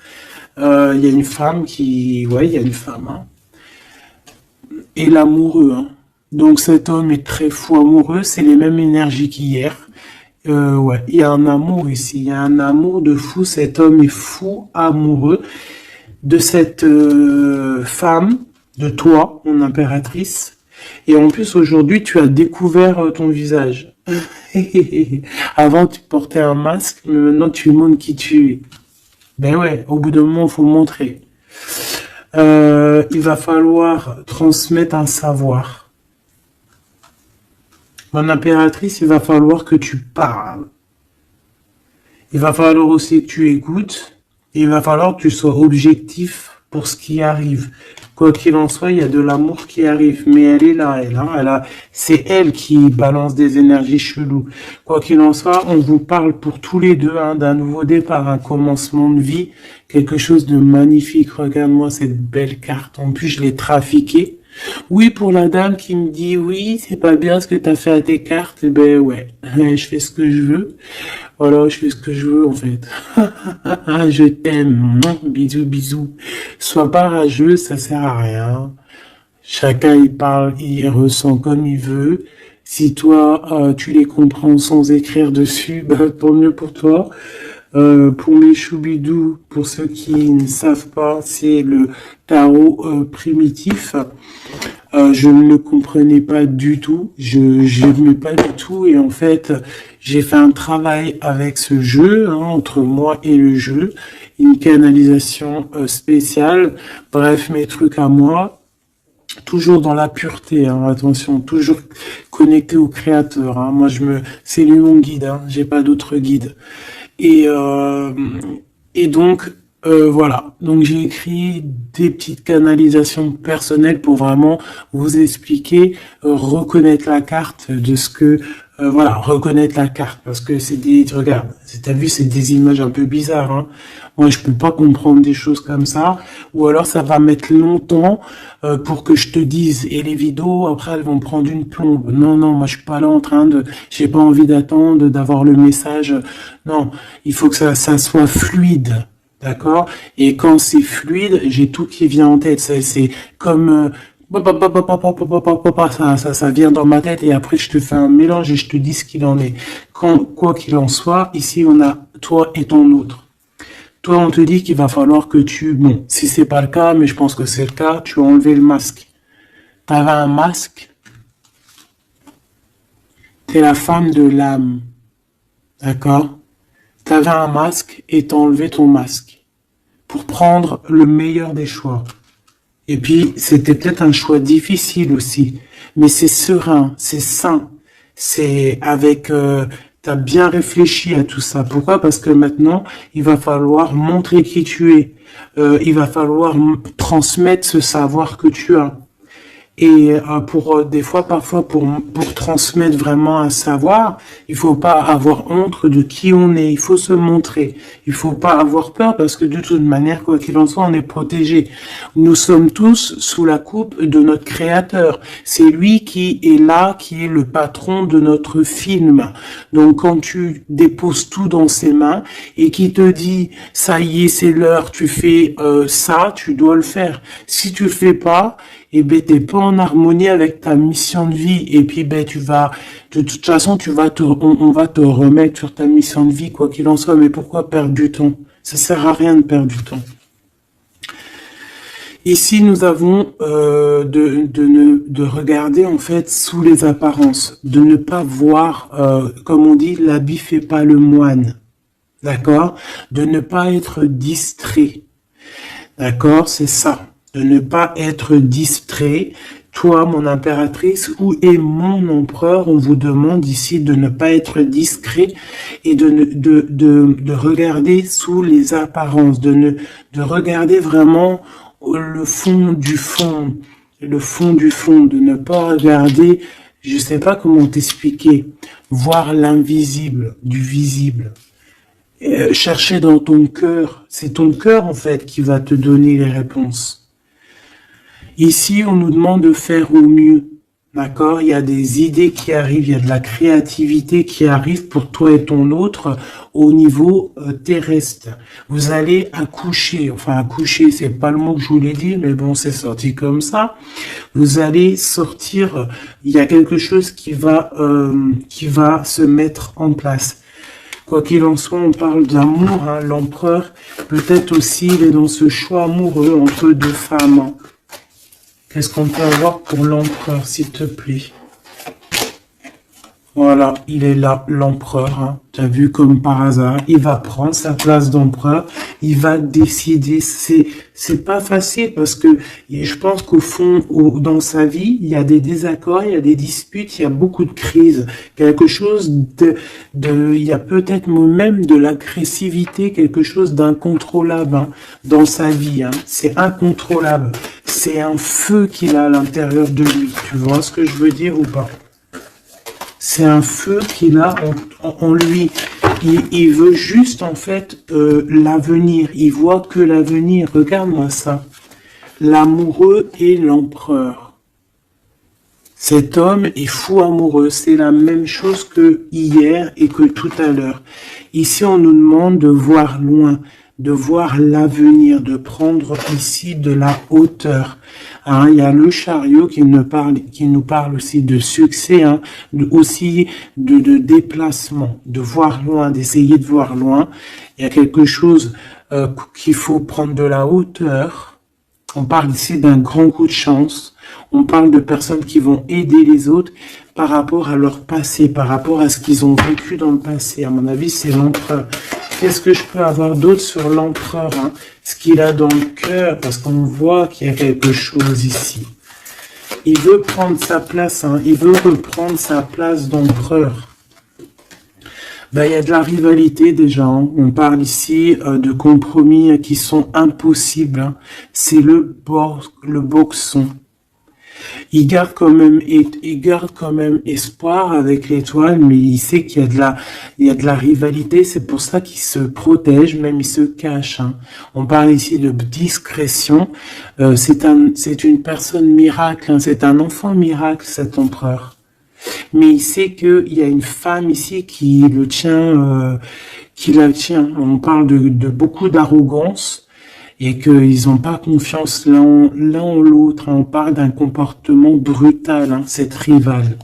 Il y a une femme ouais, il y a une femme. Hein. Et l'amoureux. Hein. Donc cet homme est très fou amoureux. C'est les mêmes énergies qu'hier. Ouais, il y a un amour ici. Il y a un amour de fou. Cet homme est fou amoureux de cette femme, de toi, mon impératrice. Et en plus, aujourd'hui, tu as découvert ton visage. Avant, tu portais un masque, mais maintenant, tu montres qui tu es. Ben ouais, au bout d'un moment, il faut montrer. Il va falloir transmettre un savoir. Mon impératrice, il va falloir que tu parles. Il va falloir aussi que tu écoutes. Et il va falloir que tu sois objectif pour ce qui arrive. Quoi qu'il en soit, il y a de l'amour qui arrive, mais elle est là, c'est elle qui balance des énergies cheloues. Quoi qu'il en soit, on vous parle pour tous les deux hein, d'un nouveau départ, un commencement de vie, quelque chose de magnifique. Regarde-moi cette belle carte. En plus, je l'ai trafiquée. Oui, pour la dame qui me dit oui, c'est pas bien ce que tu as fait à tes cartes, eh ben ouais, je fais ce que je veux. Voilà, je fais ce que je veux en fait. Je t'aime. Bisous, bisous. Sois pas rageux, ça sert à rien. Chacun il parle, il ressent comme il veut. Si toi tu les comprends sans écrire dessus, bah, tant mieux pour toi. Pour mes choubidous, pour ceux qui ne savent pas, c'est le tarot primitif. Je ne le comprenais pas du tout, je n'aimais pas du tout, et en fait, j'ai fait un travail avec ce jeu, hein, entre moi et le jeu, une canalisation spéciale, bref, mes trucs à moi, toujours dans la pureté, hein, attention, toujours connecté au créateur, hein. Moi, c'est lui mon guide, hein, j'ai pas d'autre guide. Et, euh, et donc, voilà. Donc, j'ai écrit des petites canalisations personnelles pour vraiment vous expliquer, reconnaître la carte de ce que, voilà, reconnaître la carte. Parce que regarde, t'as vu, c'est des images un peu bizarres, hein. Moi, je peux pas comprendre des choses comme ça. Ou alors, ça va mettre longtemps, pour que je te dise. Et les vidéos, après, elles vont prendre une plombe. Non, non, moi, je suis pas là en train j'ai pas envie d'attendre, d'avoir le message. Non, il faut que ça soit fluide. D'accord? Et quand c'est fluide, j'ai tout qui vient en tête. C'est comme, ça vient dans ma tête et après je te fais un mélange et je te dis ce qu'il en est. Quoi qu'il en soit, ici on a toi et ton autre. Toi, on te dit qu'il va falloir que bon, si c'est pas le cas, mais je pense que c'est le cas, tu as enlevé le masque. T'avais un masque, t'es la femme de l'âme. D'accord? T'avais un masque et t'as enlevé ton masque pour prendre le meilleur des choix. Et puis, c'était peut-être un choix difficile aussi, mais c'est serein, c'est sain, c'est avec... t'as bien réfléchi à tout ça. Pourquoi? Parce que maintenant, il va falloir montrer qui tu es. Il va falloir transmettre ce savoir que tu as. Et des fois, parfois, pour transmettre vraiment un savoir, il faut pas avoir honte de qui on est. Il faut se montrer. Il faut pas avoir peur parce que de toute manière, quoi qu'il en soit, on est protégé. Nous sommes tous sous la coupe de notre Créateur. C'est lui qui est là, qui est le patron de notre film. Donc, quand tu déposes tout dans ses mains et qui te dit, ça y est, c'est l'heure, tu fais ça, tu dois le faire. Si tu le fais pas, et ben t'es pas en harmonie avec ta mission de vie et puis ben de toute façon on va te remettre sur ta mission de vie quoi qu'il en soit. Mais pourquoi perdre du temps? Ça sert à rien de perdre du temps. Ici nous avons de regarder en fait sous les apparences, de ne pas voir comme on dit l'habit fait pas le moine, d'accord, de ne pas être distrait, d'accord, c'est ça. De ne pas être distrait. Toi, mon impératrice, où est mon empereur? On vous demande ici de ne pas être discret et de regarder sous les apparences, de regarder vraiment le fond du fond, de ne pas regarder, je sais pas comment t'expliquer, voir l'invisible du visible. Chercher dans ton cœur, c'est ton cœur en fait qui va te donner les réponses. Ici, on nous demande de faire au mieux, d'accord? Il y a des idées qui arrivent, il y a de la créativité qui arrive pour toi et ton autre au niveau terrestre. Vous allez accoucher, c'est pas le mot que je voulais dire, mais bon, c'est sorti comme ça. Vous allez sortir, il y a quelque chose qui va se mettre en place. Quoi qu'il en soit, on parle d'amour, hein, l'empereur, peut-être aussi, il est dans ce choix amoureux entre deux femmes, hein. Qu'est-ce qu'on peut avoir pour l'empereur, s'il te plaît? Voilà, il est là, l'empereur. Hein. Tu as vu comme par hasard, il va prendre sa place d'empereur, il va décider. C'est pas facile parce que je pense qu'au fond, dans sa vie, il y a des désaccords, il y a des disputes, il y a beaucoup de crises. Quelque chose il y a peut-être même de l'agressivité, quelque chose d'incontrôlable hein, dans sa vie. Hein. C'est incontrôlable. C'est un feu qu'il a à l'intérieur de lui. Tu vois ce que je veux dire ou pas? C'est un feu qu'il a en lui. Il veut juste, en fait, l'avenir. Il voit que l'avenir. Regarde-moi ça. L'amoureux et l'empereur. Cet homme est fou amoureux. C'est la même chose que hier et que tout à l'heure. Ici, on nous demande de voir loin, de voir l'avenir, de prendre ici de la hauteur. Hein, il y a le chariot qui nous parle aussi de succès, hein, aussi de déplacement, de voir loin, d'essayer de voir loin. Il y a quelque chose qu'il faut prendre de la hauteur. On parle ici d'un grand coup de chance. On parle de personnes qui vont aider les autres par rapport à leur passé, par rapport à ce qu'ils ont vécu dans le passé. À mon avis, c'est l'empereur. Qu'est-ce que je peux avoir d'autre sur l'empereur, hein? Ce qu'il a dans le cœur, parce qu'on voit qu'il y a quelque chose ici. Il veut prendre sa place, hein? Il veut reprendre sa place d'empereur. Ben, il y a de la rivalité déjà, hein. On parle ici de compromis qui sont impossibles, hein. C'est le boxon. Il garde quand même espoir avec l'étoile, mais il sait qu'il y a de la rivalité. C'est pour ça qu'il se protège, même il se cache, hein. On parle ici de discrétion. C'est une personne miracle, hein. C'est un enfant miracle, cet empereur. Mais il sait qu'il y a une femme ici qui le tient, qui la tient. On parle de beaucoup d'arrogance. Et qu'ils n'ont pas confiance l'un en l'autre. On parle d'un comportement brutal, hein, cette rivale.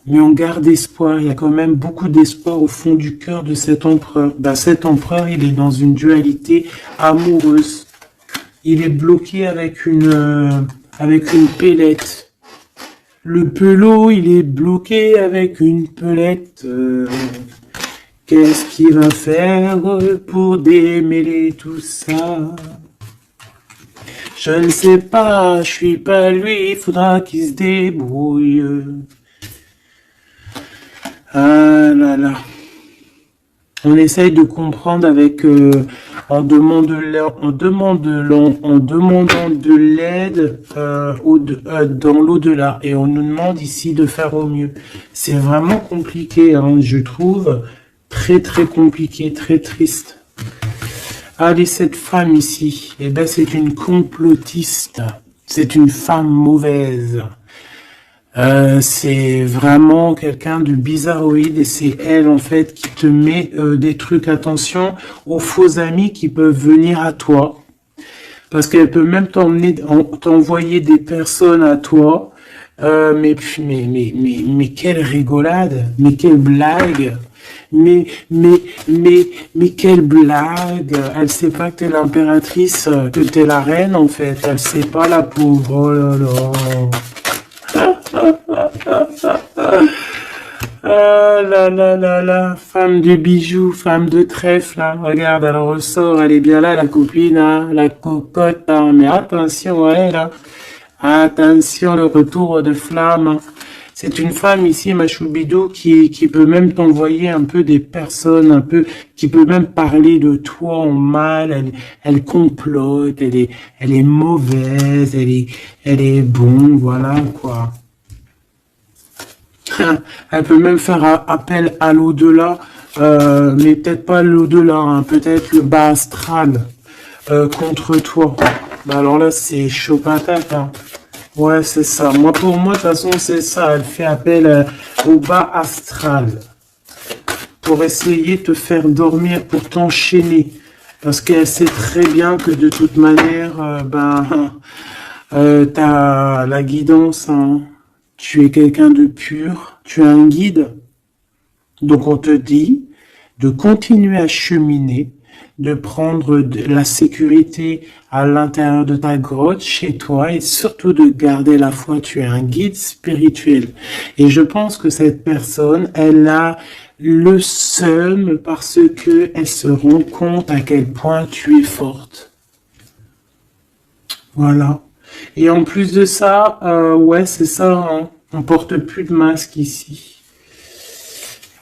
Mais on garde espoir, il y a quand même beaucoup d'espoir au fond du cœur de cet empereur. Ben, cet empereur, il est dans une dualité amoureuse. Il est bloqué avec une pellette. Le pelot, il est bloqué avec une pelette. Qu'est-ce qu'il va faire pour démêler tout ça? Je ne sais pas, je suis pas lui, il faudra qu'il se débrouille. Ah là là. On essaye de comprendre avec, en demandant de l'aide dans l'au-delà. Et on nous demande ici de faire au mieux. C'est vraiment compliqué, hein, je trouve. Très très compliqué, très triste. Allez, cette femme ici, eh ben c'est une complotiste. C'est une femme mauvaise. C'est vraiment quelqu'un de bizarroïde et c'est elle en fait qui te met des trucs. Attention aux faux amis qui peuvent venir à toi. Parce qu'elle peut même t'envoyer des personnes à toi. Mais quelle rigolade, mais quelle blague. Mais quelle blague! Elle sait pas que t'es l'impératrice, que t'es la reine, en fait. Elle sait pas, la pauvre. Oh là là. Ah là là là là. Femme de bijoux, femme de trèfle, là. Regarde, elle ressort, elle est bien là, la copine, hein, la cocotte, hein. Mais attention, ouais, là. Attention, le retour de flamme. C'est une femme ici, ma choubidou, qui peut même t'envoyer un peu des personnes, qui peut même parler de toi en mal. Elle complote, elle est mauvaise, elle est bon, voilà, quoi. Elle peut même faire appel à l'au-delà, mais peut-être pas l'au-delà, hein, peut-être le bas astral, contre toi. Bah alors là, c'est chaud patate, hein. Ouais, c'est ça. Pour moi, de toute façon, c'est ça. Elle fait appel au bas astral pour essayer de te faire dormir, pour t'enchaîner. Parce qu'elle sait très bien que de toute manière, t'as la guidance, hein. Tu es quelqu'un de pur, tu es un guide. Donc on te dit de continuer à cheminer, de prendre la sécurité à l'intérieur de ta grotte, chez toi, et surtout de garder la foi. Tu es un guide spirituel. Et je pense que cette personne, elle a le seum parce que elle se rend compte à quel point tu es forte. Voilà. Et en plus de ça, ouais, c'est ça, hein, on porte plus de masque ici.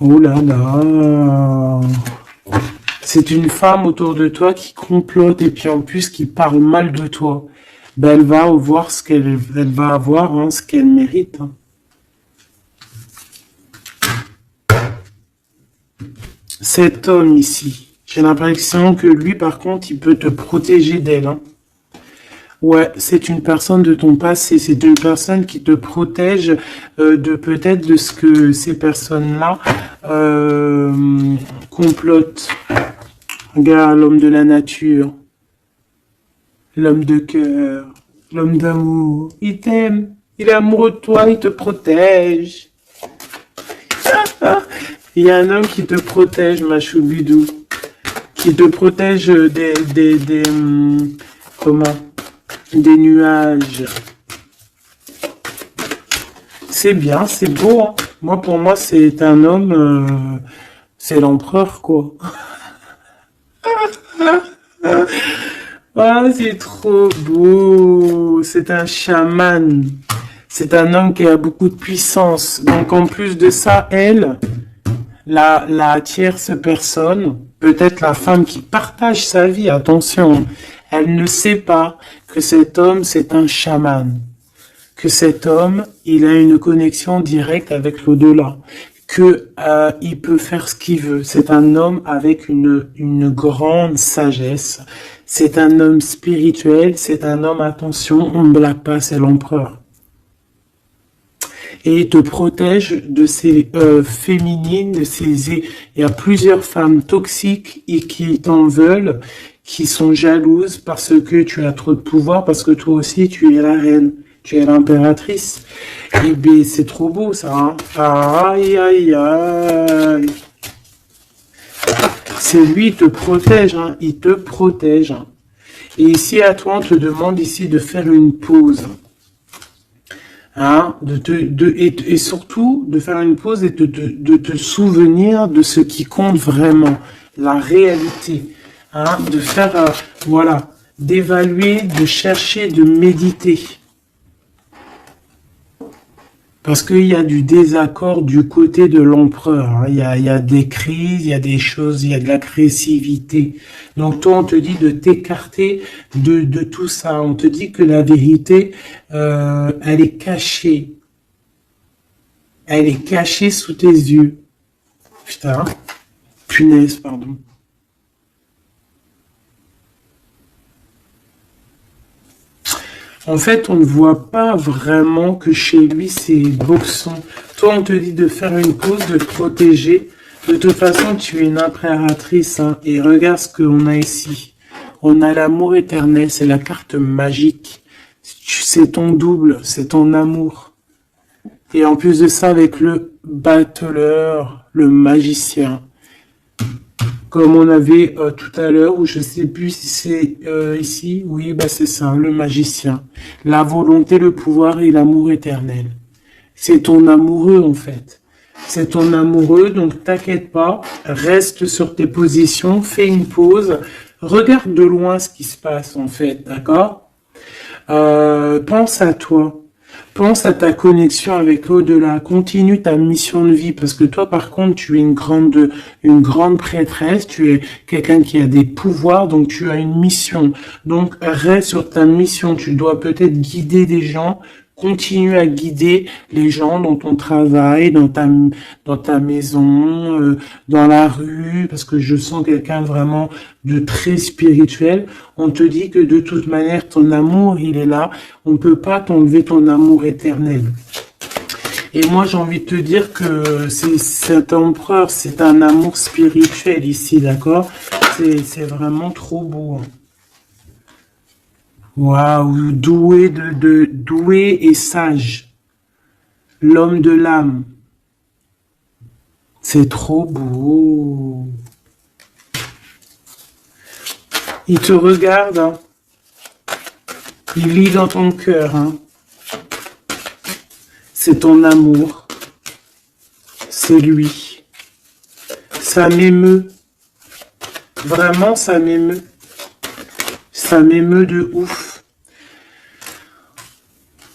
Oh là là. C'est une femme autour de toi qui complote et puis en plus qui parle mal de toi. Ben, elle va avoir ce qu'elle va avoir, hein, ce qu'elle mérite. Hein. Cet homme ici, j'ai l'impression que lui, par contre, il peut te protéger d'elle. Hein. Ouais, c'est une personne de ton passé, c'est une personne qui te protège de peut-être de ce que ces personnes-là complotent. Regarde l'homme de la nature, l'homme de cœur, l'homme d'amour. Il t'aime, il est amoureux de toi, il te protège. Il y a un homme qui te protège, ma choubidou, qui te protège comment? Des nuages. C'est bien, c'est beau, hein. Moi, pour moi, c'est un homme, c'est l'empereur, quoi. Ah, c'est trop beau. C'est un chaman. C'est un homme qui a beaucoup de puissance. Donc, en plus de ça, elle, la tierce personne, peut-être la femme qui partage sa vie, attention, elle ne sait pas que cet homme, c'est un chaman. Que cet homme, il a une connexion directe avec l'au-delà. Que il peut faire ce qu'il veut. C'est un homme avec une grande sagesse. C'est un homme spirituel. C'est un homme, attention, on ne blague pas, c'est l'empereur. Et il te protège de ces féminines, de ces... Il y a plusieurs femmes toxiques et qui t'en veulent, qui sont jalouses parce que tu as trop de pouvoir, parce que toi aussi tu es la reine, tu es l'impératrice. Et bien c'est trop beau ça, hein. Aïe aïe aïe. C'est lui, il te protège, hein. Il te protège. Hein. Et ici à toi, on te demande ici de faire une pause. Hein, et surtout de faire une pause et de te souvenir de ce qui compte vraiment, la réalité, hein, de faire, voilà, d'évaluer, de chercher, de méditer. Parce qu'il y a du désaccord du côté de l'empereur, hein. Il y a des crises, il y a des choses, il y a de l'agressivité. Donc toi, on te dit de t'écarter de tout ça. On te dit que la vérité, elle est cachée. Elle est cachée sous tes yeux. Putain, punaise, pardon. En fait, on ne voit pas vraiment que chez lui, c'est boxon. Toi, on te dit de faire une pause, de te protéger. De toute façon, tu es une impératrice. Hein, et regarde ce qu'on a ici. On a l'amour éternel, c'est la carte magique. C'est ton double, c'est ton amour. Et en plus de ça, avec le battleur, le magicien. Comme on avait tout à l'heure, ou je sais plus si c'est ici, oui, bah c'est ça, le magicien. La volonté, le pouvoir et l'amour éternel. C'est ton amoureux en fait. C'est ton amoureux, donc t'inquiète pas, reste sur tes positions, fais une pause, regarde de loin ce qui se passe en fait, d'accord? Pense à toi. Pense à ta connexion avec l'au-delà. Continue ta mission de vie parce que toi, par contre, tu es une grande prêtresse. Tu es quelqu'un qui a des pouvoirs, donc tu as une mission. Donc reste sur ta mission. Tu dois peut-être guider des gens. Continue à guider les gens dans ton travail, dans ta maison, dans la rue, parce que je sens quelqu'un vraiment de très spirituel. On te dit que de toute manière, ton amour, il est là. On ne peut pas t'enlever ton amour éternel. Et moi, j'ai envie de te dire que cet empereur, c'est un amour spirituel ici, d'accord? C'est vraiment trop beau. Waouh, doué et sage. L'homme de l'âme. C'est trop beau. Il te regarde, hein. Il lit dans ton cœur, hein. C'est ton amour. C'est lui. Ça m'émeut. Vraiment, ça m'émeut. Ça m'émeut de ouf.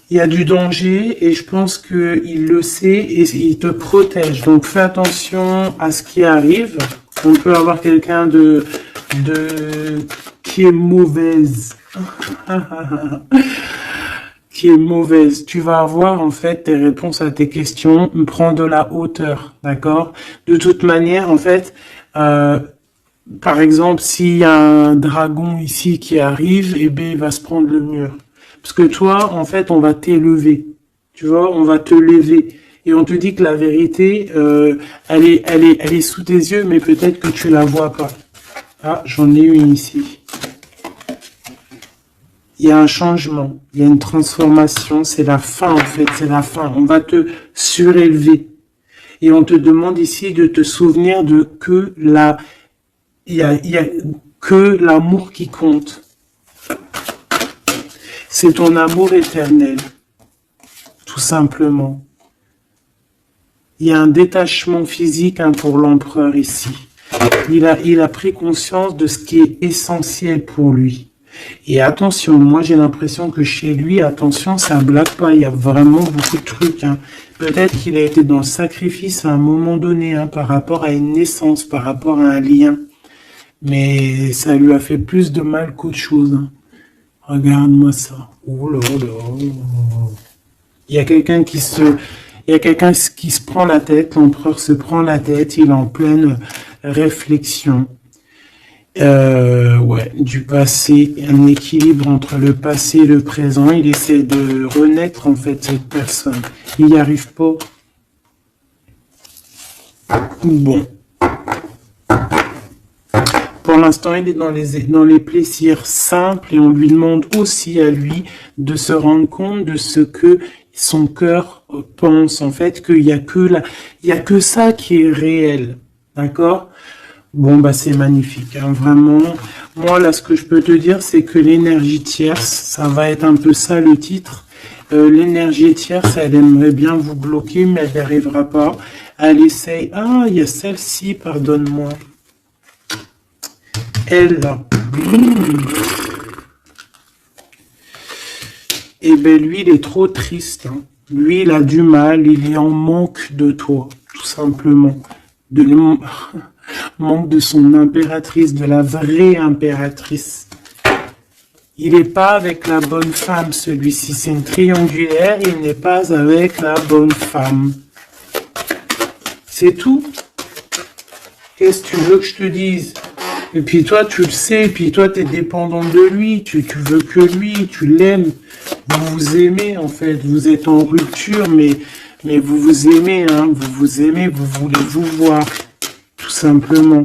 Il y a du danger et je pense qu'il le sait et il te protège. Donc fais attention à ce qui arrive. On peut avoir quelqu'un qui est mauvaise. Qui est mauvaise. Tu vas avoir en fait tes réponses à tes questions. Prends de la hauteur, d'accord? De toute manière, en fait, par exemple, s'il y a un dragon ici qui arrive, eh bien, il va se prendre le mur. Parce que toi, en fait, on va t'élever. Tu vois, on va te lever. Et on te dit que la vérité, elle est sous tes yeux, mais peut-être que tu la vois pas. Ah, j'en ai une ici. Il y a un changement, il y a une transformation, c'est la fin en fait, c'est la fin. On va te surélever. Et on te demande ici de te souvenir de que il y a que l'amour qui compte. C'est ton amour éternel, tout simplement. Il y a un détachement physique pour l'empereur ici. Il a pris conscience de ce qui est essentiel pour lui. Et attention, moi j'ai l'impression que chez lui, attention, ça blague pas, il y a vraiment beaucoup de trucs. Hein. Peut-être qu'il a été dans le sacrifice à un moment donné, par rapport à une naissance, par rapport à un lien. Mais ça lui a fait plus de mal qu'autre chose. Hein. Regarde-moi ça. Oh là là. Il y a quelqu'un qui se prend la tête, l'empereur se prend la tête, il est en pleine réflexion. Ouais, du passé, un équilibre entre le passé et le présent. Il essaie de renaître, en fait, cette personne. Il n'y arrive pas. Bon. Pour l'instant, il est dans les plaisirs simples et on lui demande aussi à lui de se rendre compte de ce que son cœur pense. En fait, qu'il y a que ça qui est réel. D'accord? Bon, bah, c'est magnifique, hein, vraiment. Moi, là, ce que je peux te dire, c'est que l'énergie tierce, ça va être un peu ça, le titre. L'énergie tierce, elle aimerait bien vous bloquer, mais elle n'y arrivera pas. Elle essaye. Ah, il y a celle-ci, pardonne-moi. Elle, là. Eh ben, lui, il est trop triste. Hein. Lui, il a du mal, il est en manque de toi, tout simplement. Manque de son impératrice, de la vraie impératrice. Il n'est pas avec la bonne femme, celui-ci. C'est une triangulaire, il n'est pas avec la bonne femme. C'est tout. Qu'est-ce que tu veux que je te dise? Et puis toi, tu le sais, et puis toi, tu es dépendant de lui, tu veux que lui, tu l'aimes. Vous vous aimez, en fait. Vous êtes en rupture, mais vous vous aimez, hein. Vous vous aimez, vous voulez vous voir. Tout simplement.